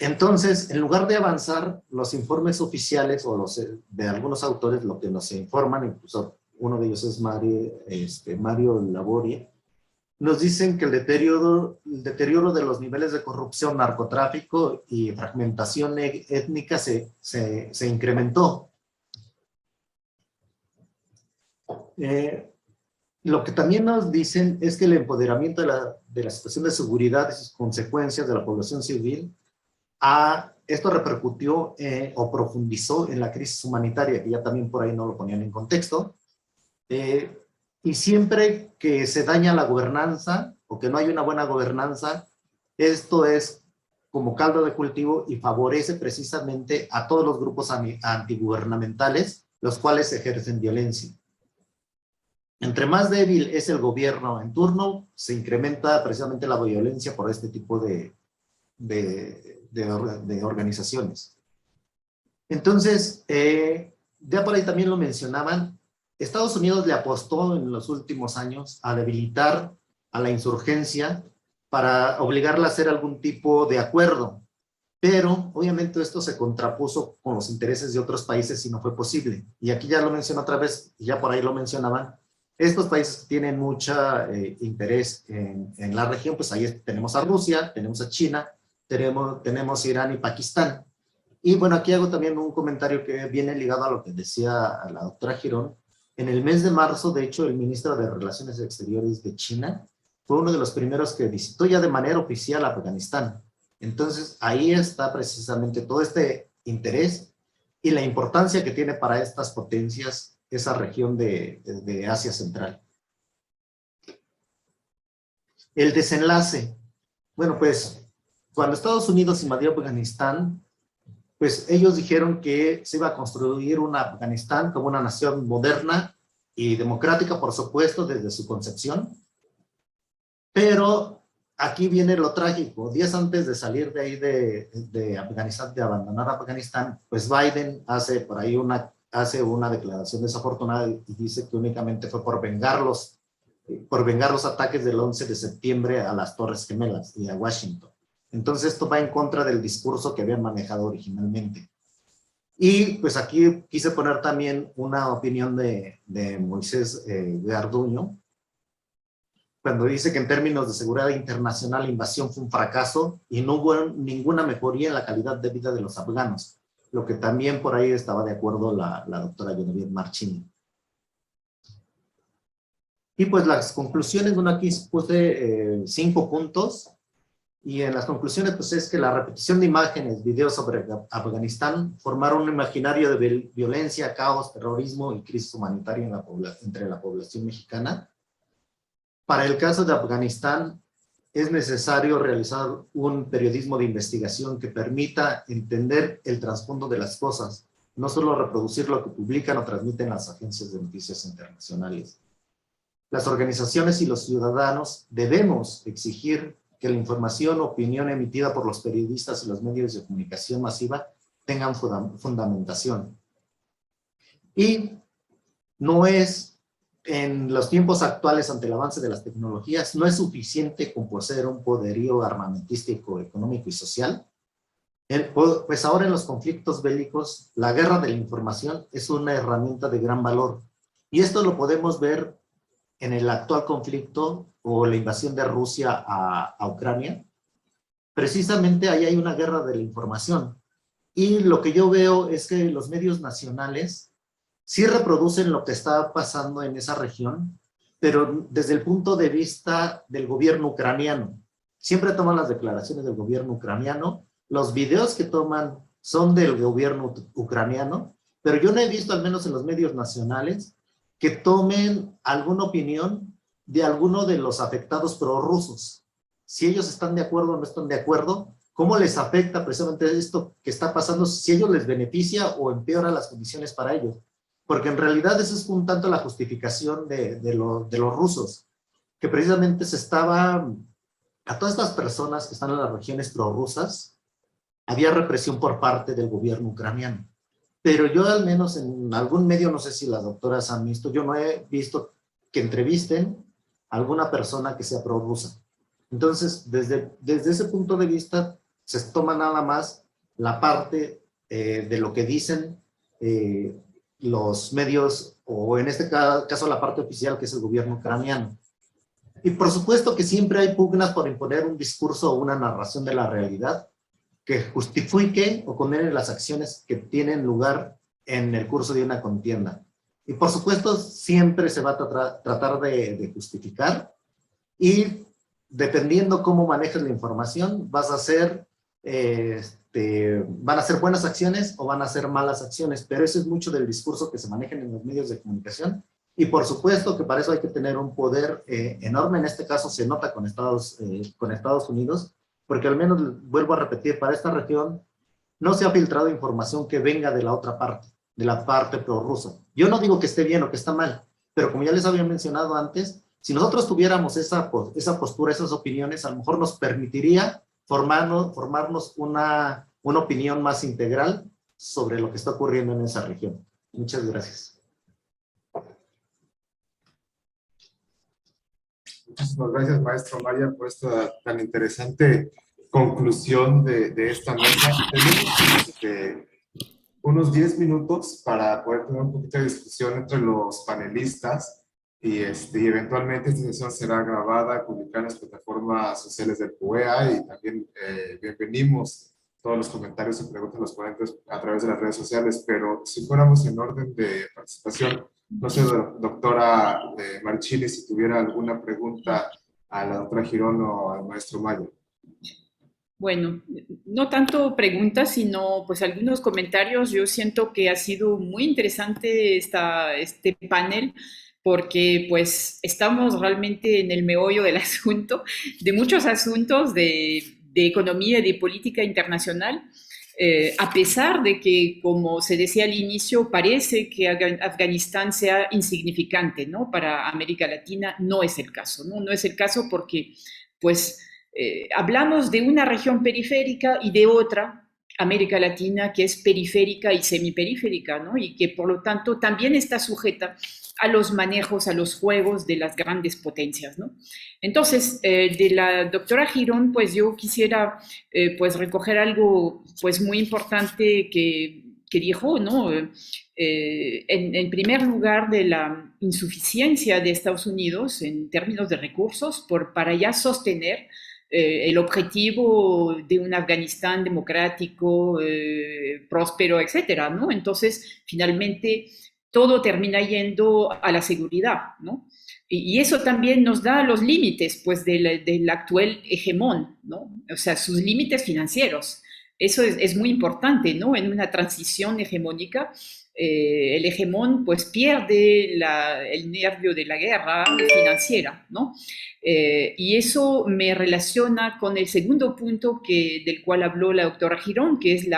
Entonces, en lugar de avanzar, los informes oficiales o de algunos autores, lo que nos informan, incluso uno de ellos es Mario Laborie, nos dicen que el deterioro de los niveles de corrupción, narcotráfico y fragmentación étnica se incrementó. Lo que también nos dicen es que el empoderamiento de la situación de seguridad y sus consecuencias de la población civil, esto repercutió o profundizó en la crisis humanitaria, que ya también por ahí no lo ponían en contexto. Y siempre que se daña la gobernanza o que no hay una buena gobernanza, esto es como caldo de cultivo y favorece precisamente a todos los grupos antigubernamentales, los cuales ejercen violencia. Entre más débil es el gobierno en turno, se incrementa precisamente la violencia por este tipo de organizaciones. Entonces, ya por ahí también lo mencionaban, Estados Unidos le apostó en los últimos años a debilitar a la insurgencia para obligarla a hacer algún tipo de acuerdo, pero obviamente esto se contrapuso con los intereses de otros países y no fue posible. Y aquí ya lo menciono otra vez, y ya por ahí lo mencionaban, estos países tienen mucho interés en la región, pues ahí tenemos a Rusia, tenemos a China, tenemos Irán y Pakistán. Y bueno, aquí hago también un comentario que viene ligado a lo que decía la doctora Girón. En el mes de marzo, de hecho, el ministro de Relaciones Exteriores de China fue uno de los primeros que visitó ya de manera oficial a Afganistán. Entonces, ahí está precisamente todo este interés y la importancia que tiene para estas potencias esa región de Asia Central. El desenlace. Bueno, pues, cuando Estados Unidos invadió Afganistán, pues ellos dijeron que se iba a construir una Afganistán como una nación moderna y democrática, por supuesto, desde su concepción. Pero aquí viene lo trágico. Días antes de salir de ahí de Afganistán, de abandonar Afganistán, pues Biden hace una declaración desafortunada y dice que únicamente fue por vengar los ataques del 11 de septiembre a las Torres Gemelas y a Washington. Entonces esto va en contra del discurso que habían manejado originalmente. Y pues aquí quise poner también una opinión de Moisés Garduño, cuando dice que en términos de seguridad internacional la invasión fue un fracaso y no hubo ninguna mejoría en la calidad de vida de los afganos, lo que también por ahí estaba de acuerdo la doctora Genevieve Marchini. Y pues las conclusiones, bueno, aquí puse 5 puntos. Y en las conclusiones, pues es que la repetición de imágenes, videos sobre Afganistán formaron un imaginario de violencia, caos, terrorismo y crisis humanitaria entre la población mexicana. Para el caso de Afganistán, es necesario realizar un periodismo de investigación que permita entender el trasfondo de las cosas, no solo reproducir lo que publican o transmiten las agencias de noticias internacionales. Las organizaciones y los ciudadanos debemos exigir que la información o opinión emitida por los periodistas y los medios de comunicación masiva tengan fundamentación. Y no es, en los tiempos actuales ante el avance de las tecnologías, no es suficiente con poseer un poderío armamentístico, económico y social. Pues ahora en los conflictos bélicos, la guerra de la información es una herramienta de gran valor. Y esto lo podemos ver en el actual conflicto o la invasión de Rusia a Ucrania. Precisamente ahí hay una guerra de la información. Y lo que yo veo es que los medios nacionales sí reproducen lo que está pasando en esa región, pero desde el punto de vista del gobierno ucraniano. Siempre toman las declaraciones del gobierno ucraniano, los videos que toman son del gobierno ucraniano, pero yo no he visto, al menos en los medios nacionales, que tomen alguna opinión de alguno de los afectados prorrusos. Si ellos están de acuerdo o no están de acuerdo, ¿cómo les afecta precisamente esto que está pasando? Si a ellos les beneficia o empeora las condiciones para ellos. Porque en realidad eso es un tanto la justificación de los rusos, que precisamente se estaba a todas estas personas que están en las regiones prorrusas, había represión por parte del gobierno ucraniano. Pero yo al menos en algún medio, no sé si las doctoras han visto, yo no he visto que entrevisten a alguna persona que sea prorrusa. Entonces, desde ese punto de vista, se toma nada más la parte de lo que dicen los medios, o en este caso la parte oficial, que es el gobierno ucraniano. Y por supuesto que siempre hay pugnas por imponer un discurso o una narración de la realidad que justifique o condene las acciones que tienen lugar en el curso de una contienda. Y por supuesto siempre se va a tratar de justificar, y dependiendo cómo manejes la información, van a ser buenas acciones o van a ser malas acciones, pero eso es mucho del discurso que se maneja en los medios de comunicación. Y por supuesto que para eso hay que tener un poder enorme. En este caso se nota con Estados Unidos, porque al menos, vuelvo a repetir, para esta región no se ha filtrado información que venga de la otra parte, de la parte prorrusa. Yo no digo que esté bien o que está mal, pero como ya les había mencionado antes, si nosotros tuviéramos esa postura, esas opiniones, a lo mejor nos permitiría formarnos una opinión más integral sobre lo que está ocurriendo en esa región. Muchas gracias. Muchísimas gracias, maestro Maya, por esta tan interesante conclusión de esta mesa. Tenemos unos 10 minutos para poder tener un poquito de discusión entre los panelistas, y eventualmente esta sesión será grabada, publicada en las plataformas sociales del PUEA, y también bienvenimos todos los comentarios y preguntas de los ponentes a través de las redes sociales. Pero si fuéramos en orden de participación, no sé, doctora Marchini, si tuviera alguna pregunta a la doctora Girón o al maestro Maya. Bueno, no tanto preguntas, sino pues algunos comentarios. Yo siento que ha sido muy interesante este panel, porque pues estamos realmente en el meollo del asunto, de muchos asuntos de economía y de política internacional. A pesar de que, como se decía al inicio, parece que Afganistán sea insignificante, ¿no? Para América Latina, no es el caso, ¿no? No es el caso porque, pues, hablamos de una región periférica y de otra, América Latina, que es periférica y semiperiférica, ¿no? Y que, por lo tanto, también está sujeta a los manejos, a los juegos de las grandes potencias, ¿no? Entonces, de la doctora Girón, pues yo quisiera pues recoger algo pues muy importante que dijo, ¿no? En primer lugar, de la insuficiencia de Estados Unidos en términos de recursos para ya sostener el objetivo de un Afganistán democrático, próspero, etcétera, ¿no? Entonces, finalmente, todo termina yendo a la seguridad, ¿no? Y eso también nos da los límites, pues, del actual hegemón, ¿no? O sea, sus límites financieros. Eso es muy importante, ¿no? En una transición hegemónica, el hegemón, pues, pierde el nervio de la guerra financiera, ¿no? Y eso me relaciona con el segundo punto del cual habló la doctora Girón, que es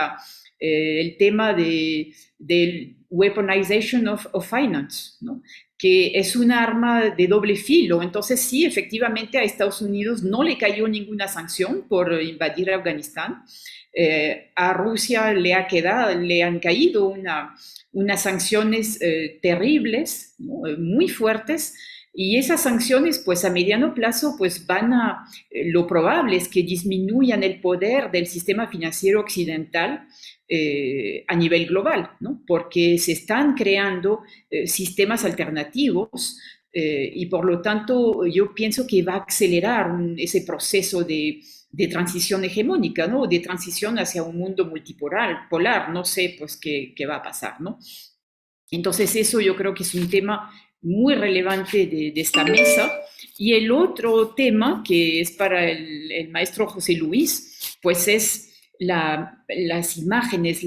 el tema del weaponization of finance, ¿no? Que es un arma de doble filo. Entonces, sí, efectivamente a Estados Unidos no le cayó ninguna sanción por invadir Afganistán. A Rusia le han caído unas sanciones terribles, ¿no? Muy fuertes, y esas sanciones, pues a mediano plazo, pues lo probable es que disminuyan el poder del sistema financiero occidental a nivel global, ¿no? Porque se están creando sistemas alternativos, y por lo tanto yo pienso que va a acelerar ese proceso de transición hegemónica, ¿no? De transición hacia un mundo multipolar, no sé pues qué va a pasar, ¿no? Entonces eso yo creo que es un tema muy relevante de esta mesa. Y el otro tema que es para el maestro José Luis, pues es las imágenes,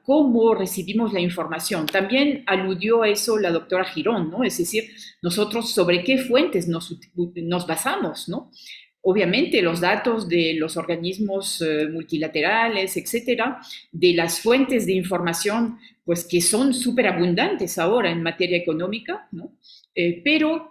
cómo recibimos la información. También aludió a eso la doctora Girón, ¿no? Es decir, nosotros sobre qué fuentes nos basamos, ¿no? Obviamente los datos de los organismos multilaterales, etcétera, de las fuentes de información, pues que son súper abundantes ahora en materia económica, ¿no? Pero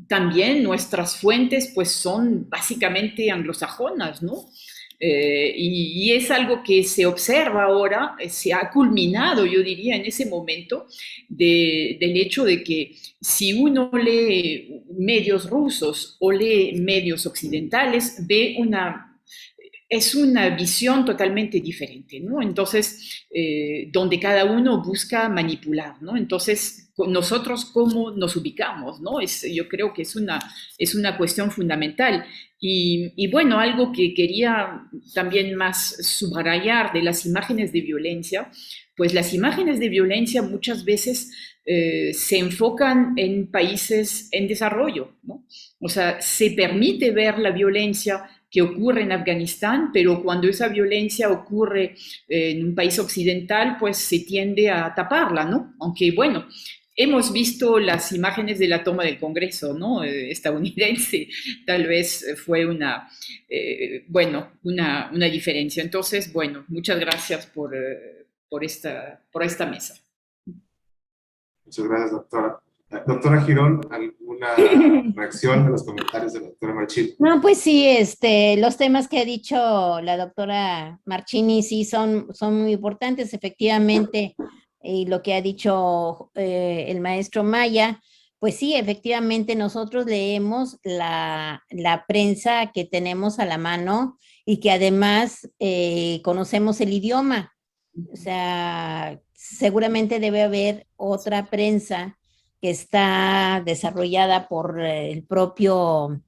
también nuestras fuentes pues son básicamente anglosajonas, ¿no? Y es algo que se observa ahora, se ha culminado, yo diría, en ese momento del hecho de que si uno lee medios rusos o lee medios occidentales, es una visión totalmente diferente, ¿no? Entonces, donde cada uno busca manipular, ¿no? Entonces, nosotros cómo nos ubicamos, ¿no? Yo creo que es una cuestión fundamental. Y bueno, algo que quería también más subrayar de las imágenes de violencia, pues las imágenes de violencia muchas veces se enfocan en países en desarrollo, ¿no? O sea, se permite ver la violencia que ocurre en Afganistán, pero cuando esa violencia ocurre en un país occidental, pues se tiende a taparla, ¿no? Aunque bueno, hemos visto las imágenes de la toma del Congreso, ¿no? Estadounidense, tal vez fue una diferencia. Entonces, bueno, muchas gracias por esta mesa. Muchas gracias, doctora. Doctora Girón, ¿alguna reacción a los comentarios de la doctora Marchini? No, pues sí, los temas que ha dicho la doctora Marchini sí son muy importantes, efectivamente, y lo que ha dicho el maestro Maya, pues sí, efectivamente nosotros leemos la prensa que tenemos a la mano y que además conocemos el idioma. O sea, seguramente debe haber otra prensa que está desarrollada por el propio,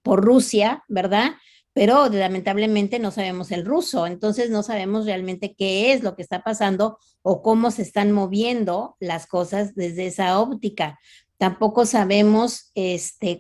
por Rusia, ¿verdad? Pero lamentablemente no sabemos el ruso, entonces no sabemos realmente qué es lo que está pasando o cómo se están moviendo las cosas desde esa óptica. Tampoco sabemos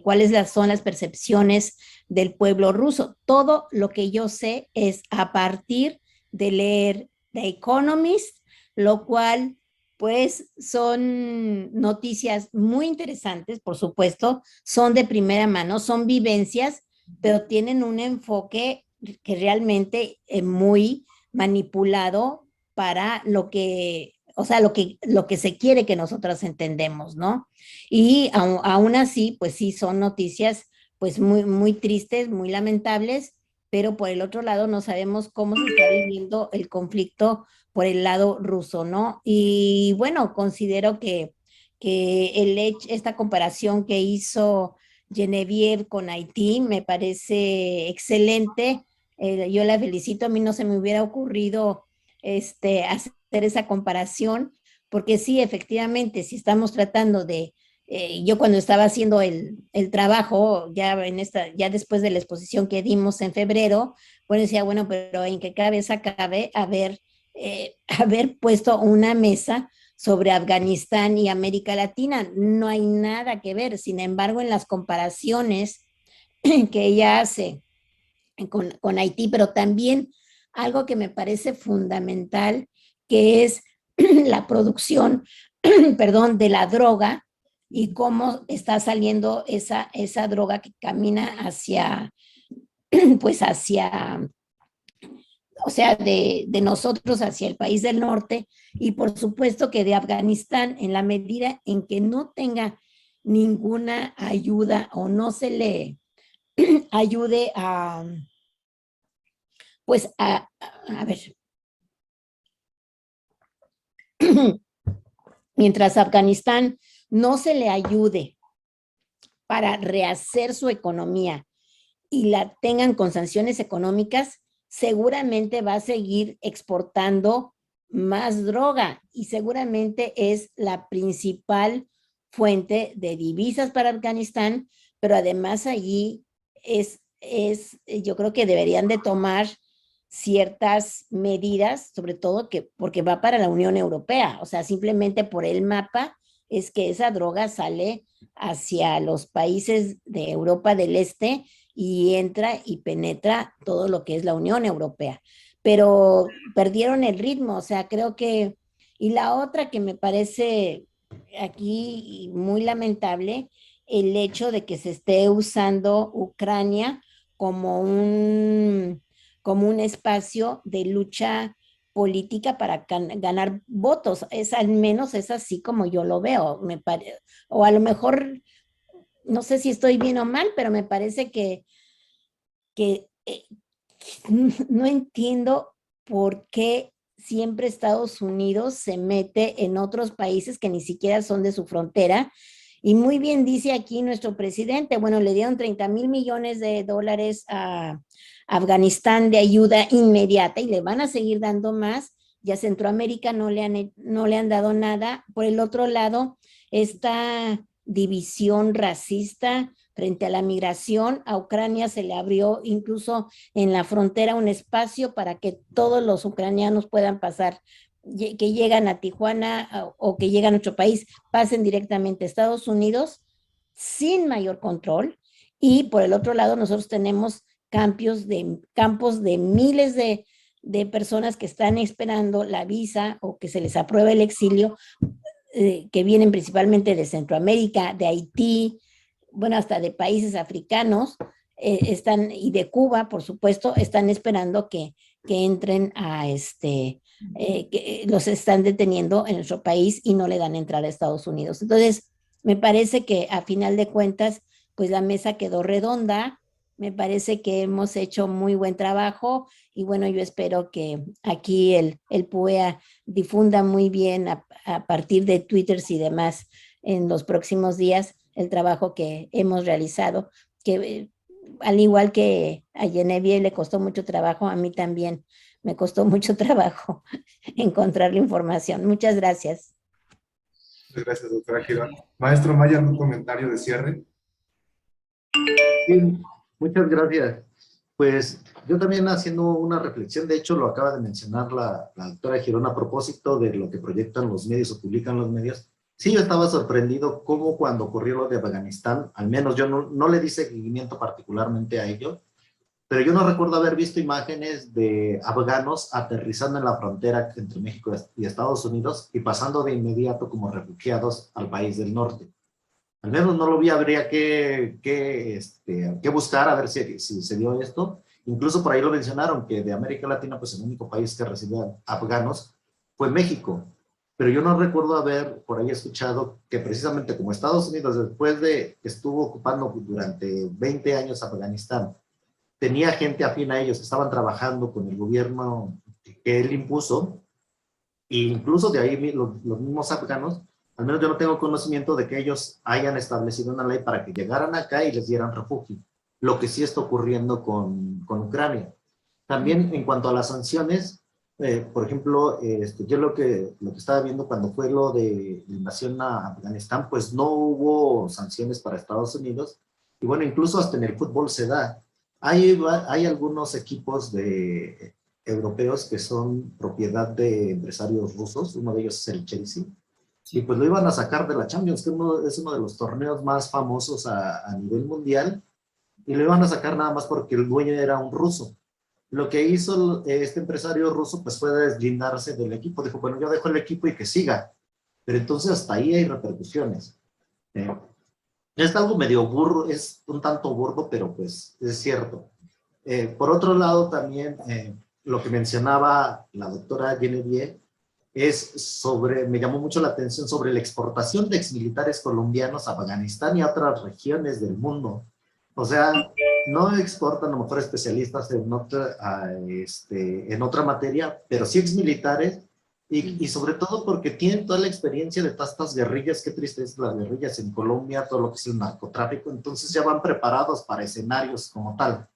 cuáles son las percepciones del pueblo ruso. Todo lo que yo sé es a partir de leer The Economist, lo cual pues son noticias muy interesantes, por supuesto, son de primera mano, son vivencias, pero tienen un enfoque que realmente es muy manipulado para lo que, o sea, lo que se quiere que nosotros entendemos, ¿no? Y aún así, pues sí, son noticias pues muy tristes, muy lamentables, pero por el otro lado no sabemos cómo se está viviendo el conflicto por el lado ruso, ¿no? Y bueno, considero que esta comparación que hizo Genevieve con Haití me parece excelente. Yo la felicito, a mí no se me hubiera ocurrido hacer esa comparación, porque sí, efectivamente, si estamos tratando de yo cuando estaba haciendo el trabajo, ya después de la exposición que dimos en febrero, bueno, decía, bueno, pero ¿en qué cabeza cabe haber puesto una mesa sobre Afganistán y América Latina? No hay nada que ver. Sin embargo, en las comparaciones que ella hace con Haití, pero también algo que me parece fundamental, que es la producción, perdón, de la droga y cómo está saliendo esa droga que camina pues o sea, de nosotros hacia el país del norte y por supuesto que de Afganistán, en la medida en que no tenga ninguna ayuda o no se le ayude pues a ver, mientras Afganistán no se le ayude para rehacer su economía y la tengan con sanciones económicas, seguramente va a seguir exportando más droga y seguramente es la principal fuente de divisas para Afganistán, pero además allí yo creo que deberían de tomar ciertas medidas, sobre todo porque va para la Unión Europea, o sea, simplemente por el mapa es que esa droga sale hacia los países de Europa del Este y entra y penetra todo lo que es la Unión Europea. Pero perdieron el ritmo, o sea, creo que, y la otra que me parece aquí muy lamentable, el hecho de que se esté usando Ucrania como un, como un espacio de lucha política para ganar votos. Es al menos es así como yo lo veo, o a lo mejor no sé si estoy bien o mal, pero me parece que no entiendo por qué siempre Estados Unidos se mete en otros países que ni siquiera son de su frontera. Y muy bien dice aquí nuestro presidente, bueno, le dieron 30,000 millones de dólares a Afganistán de ayuda inmediata y le van a seguir dando más. Y a Centroamérica no le han dado nada. Por el otro lado, esta división racista frente a la migración, a Ucrania se le abrió incluso en la frontera un espacio para que todos los ucranianos puedan pasar, que llegan a Tijuana o que llegan a nuestro país, pasen directamente a Estados Unidos sin mayor control. Y por el otro lado, nosotros tenemos campos de miles de personas que están esperando la visa o que se les apruebe el exilio, que vienen principalmente de Centroamérica, de Haití, bueno, hasta de países africanos, y de Cuba, por supuesto, están esperando que entren que los están deteniendo en nuestro país y no le dan entrada a Estados Unidos. Entonces, me parece que a final de cuentas, pues la mesa quedó redonda, me parece que hemos hecho muy buen trabajo y bueno, yo espero que aquí el PUEA difunda muy bien a partir de Twitter y demás en los próximos días el trabajo que hemos realizado, que al igual que a Genevieve le costó mucho trabajo, a mí también me costó mucho trabajo encontrar la información. Muchas gracias. Muchas gracias, doctora Girón. Maestro Maya, ¿algún comentario de cierre? Sí, muchas gracias. Pues yo también haciendo una reflexión, de hecho lo acaba de mencionar la doctora Girón a propósito de lo que proyectan los medios o publican los medios. Sí, yo estaba sorprendido cómo cuando ocurrió lo de Afganistán, al menos yo no le di seguimiento particularmente a ello, pero yo no recuerdo haber visto imágenes de afganos aterrizando en la frontera entre México y Estados Unidos y pasando de inmediato como refugiados al país del norte. Al menos no lo vi, habría que buscar a ver si se dio esto. Incluso por ahí lo mencionaron, que de América Latina, pues el único país que recibía afganos fue México. Pero yo no recuerdo haber por ahí escuchado que precisamente como Estados Unidos, después de que estuvo ocupando durante 20 años Afganistán, tenía gente afín a ellos que estaban trabajando con el gobierno que él impuso, e incluso de ahí los mismos afganos, al menos yo no tengo conocimiento de que ellos hayan establecido una ley para que llegaran acá y les dieran refugio, lo que sí está ocurriendo con Ucrania. También en cuanto a las sanciones, por ejemplo, yo lo que estaba viendo cuando fue lo de la invasión a Afganistán, pues no hubo sanciones para Estados Unidos, y bueno, incluso hasta en el fútbol se da. Hay algunos equipos europeos que son propiedad de empresarios rusos, uno de ellos es el Chelsea, y pues lo iban a sacar de la Champions, que es uno de los torneos más famosos a nivel mundial, y lo iban a sacar nada más porque el dueño era un ruso. Lo que hizo este empresario ruso pues fue deslindarse del equipo, dijo, bueno, yo dejo el equipo y que siga, pero entonces hasta ahí hay repercusiones. Es algo medio burro, es un tanto burdo, pero pues es cierto. Por otro lado también, lo que mencionaba la doctora Genevieve, me llamó mucho la atención sobre la exportación de exmilitares colombianos a Afganistán y a otras regiones del mundo. O sea, no exportan a lo mejor especialistas en otra materia, pero sí exmilitares, y sobre todo porque tienen toda la experiencia de todas estas guerrillas, qué triste es las guerrillas en Colombia, todo lo que es el narcotráfico, entonces ya van preparados para escenarios como tal.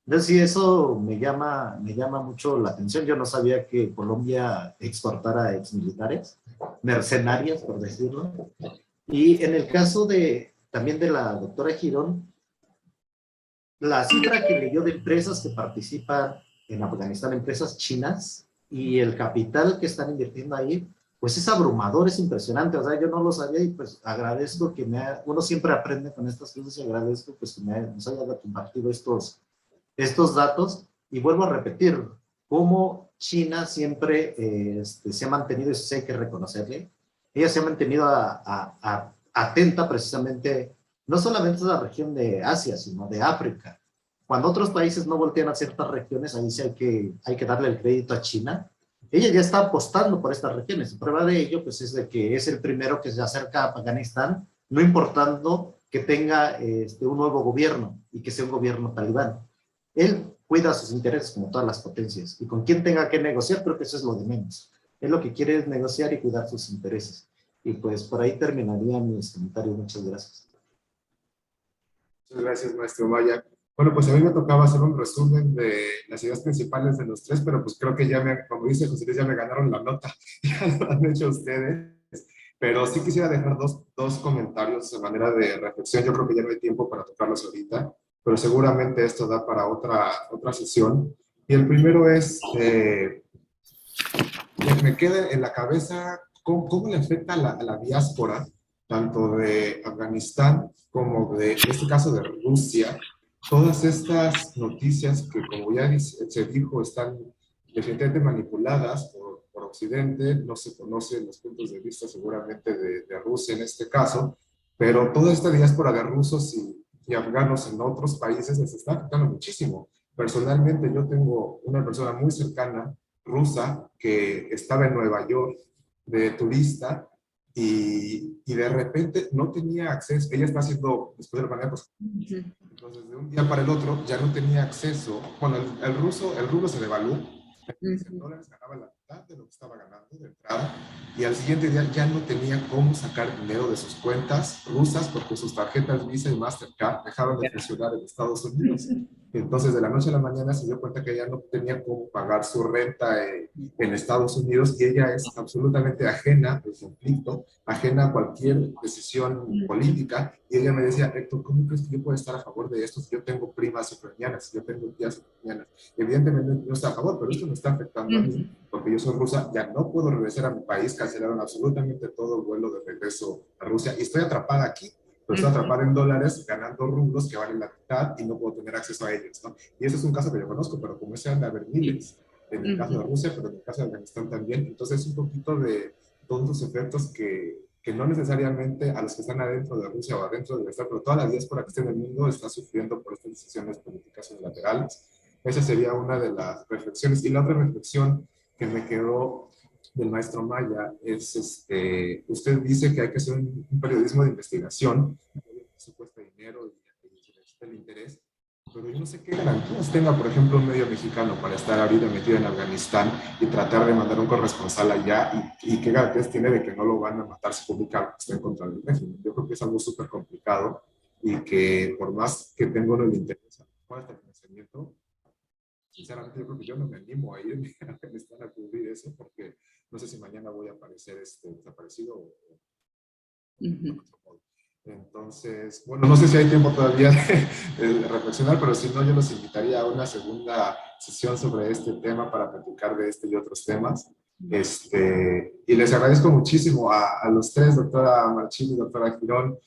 Entonces sí, eso me llama mucho la atención. Yo no sabía que Colombia exportara exmilitares, mercenarios, por decirlo. Y en el caso también de la doctora Girón, la cifra que leyó de empresas que participan en Afganistán, empresas chinas, y el capital que están invirtiendo ahí, pues es abrumador, es impresionante. O sea, yo no lo sabía y pues agradezco uno siempre aprende con estas cosas y agradezco pues que nos haya compartido estos datos, y vuelvo a repetir, cómo China siempre se ha mantenido, eso sí hay que reconocerle, ella se ha mantenido atenta precisamente, no solamente a la región de Asia, sino de África. Cuando otros países no voltean a ciertas regiones, ahí sí hay que darle el crédito a China, ella ya está apostando por estas regiones. Prueba de ello, pues, es de que es el primero que se acerca a Afganistán, no importando que tenga un nuevo gobierno y que sea un gobierno talibán. Él cuida sus intereses como todas las potencias, y con quien tenga que negociar, creo que eso es lo de menos. Él lo que quiere es negociar y cuidar sus intereses. Y pues por ahí terminaría mis comentarios. Muchas gracias. Muchas gracias, maestro Maya. Bueno, pues a mí me tocaba hacer un resumen de las ideas principales de los tres, pero pues creo que ya como dice José Luis, ya me ganaron la nota. Ya lo han hecho ustedes. Pero sí quisiera dejar dos comentarios de manera de reflexión. Yo creo que ya no hay tiempo para tocarlos ahorita, pero seguramente esto da para otra sesión. Y el primero es, me queda en la cabeza cómo le afecta a la diáspora, tanto de Afganistán como de, en este caso, de Rusia, todas estas noticias que, como ya se dijo, están definitivamente manipuladas por Occidente. No se conocen los puntos de vista seguramente de Rusia en este caso, pero toda esta diáspora de rusos y afganos en otros países les está afectando muchísimo. Personalmente, yo tengo una persona muy cercana rusa que estaba en Nueva York de turista y de repente no tenía acceso. Ella está haciendo, después de la pandemia, pues, entonces de un día para el otro ya no tenía acceso. Bueno, el rublo se devaluó. En dólares ganaba la mitad de lo que estaba ganando de entrada, y al siguiente día ya no tenía cómo sacar dinero de sus cuentas rusas porque sus tarjetas Visa y Mastercard dejaban de funcionar en Estados Unidos. Entonces, de la noche a la mañana se dio cuenta que ella no tenía cómo pagar su renta en Estados Unidos, y ella es absolutamente ajena al conflicto, ajena a cualquier decisión política. Y ella me decía: Héctor, ¿cómo crees que yo puedo estar a favor de esto si yo tengo primas ucranianas, si yo tengo tías ucranianas? Evidentemente no está a favor, pero esto me está afectando a mí, porque yo soy rusa, ya no puedo regresar a mi país, cancelaron absolutamente todo el vuelo de regreso a Rusia, y estoy atrapada aquí, pero estoy atrapada en dólares, ganando rublos que valen la mitad, y no puedo tener acceso a ellos, ¿no? Y ese es un caso que yo conozco, pero como ese han de haber miles, en el caso de Rusia, pero en el caso de Afganistán también. Entonces, un poquito de todos los efectos que no necesariamente a los que están adentro de Rusia o adentro del Estado, pero toda la diáspora que está en el mundo está sufriendo por estas decisiones políticas unilaterales. Esa sería una de las reflexiones. Y la otra reflexión que me quedó del maestro Maya es, usted dice que hay que hacer un periodismo de investigación, eso cuesta dinero y el interés, pero yo no sé qué garantías tenga, por ejemplo, un medio mexicano para estar ahorita metido en Afganistán y tratar de mandar un corresponsal allá, y qué garantías tiene de que no lo van a matar si publica algo que está en contra del régimen. Yo creo que es algo súper complicado, y que por más que tenga uno el interés, ¿cuál es el financiamiento? Sinceramente, yo creo que yo no me animo a ir a Afganistán a cubrir eso, porque no sé si mañana voy a aparecer desaparecido o de otro modo. Entonces, bueno, no sé si hay tiempo todavía de reflexionar, pero si no, yo los invitaría a una segunda sesión sobre este tema para platicar de este y otros temas. Y les agradezco muchísimo a los tres, doctora Marchini, doctora Girón,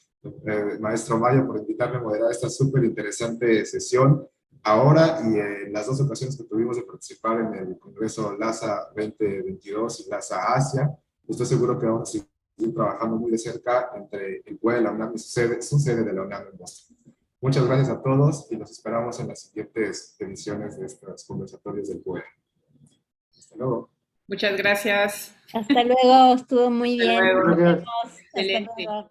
maestro Mayo, por invitarme a moderar esta súper interesante sesión. Ahora y en las dos ocasiones que tuvimos de participar en el Congreso LASA 2022 y LASA Asia, estoy seguro que vamos a seguir trabajando muy de cerca entre el CUE de la UNAM y su sede de la UNAM en Boston. Muchas gracias a todos y los esperamos en las siguientes ediciones de estos conversatorios del CUE. Hasta luego. Muchas gracias. Hasta luego, estuvo muy Hasta bien. luego. Nos vemos. Hasta Excelente. luego.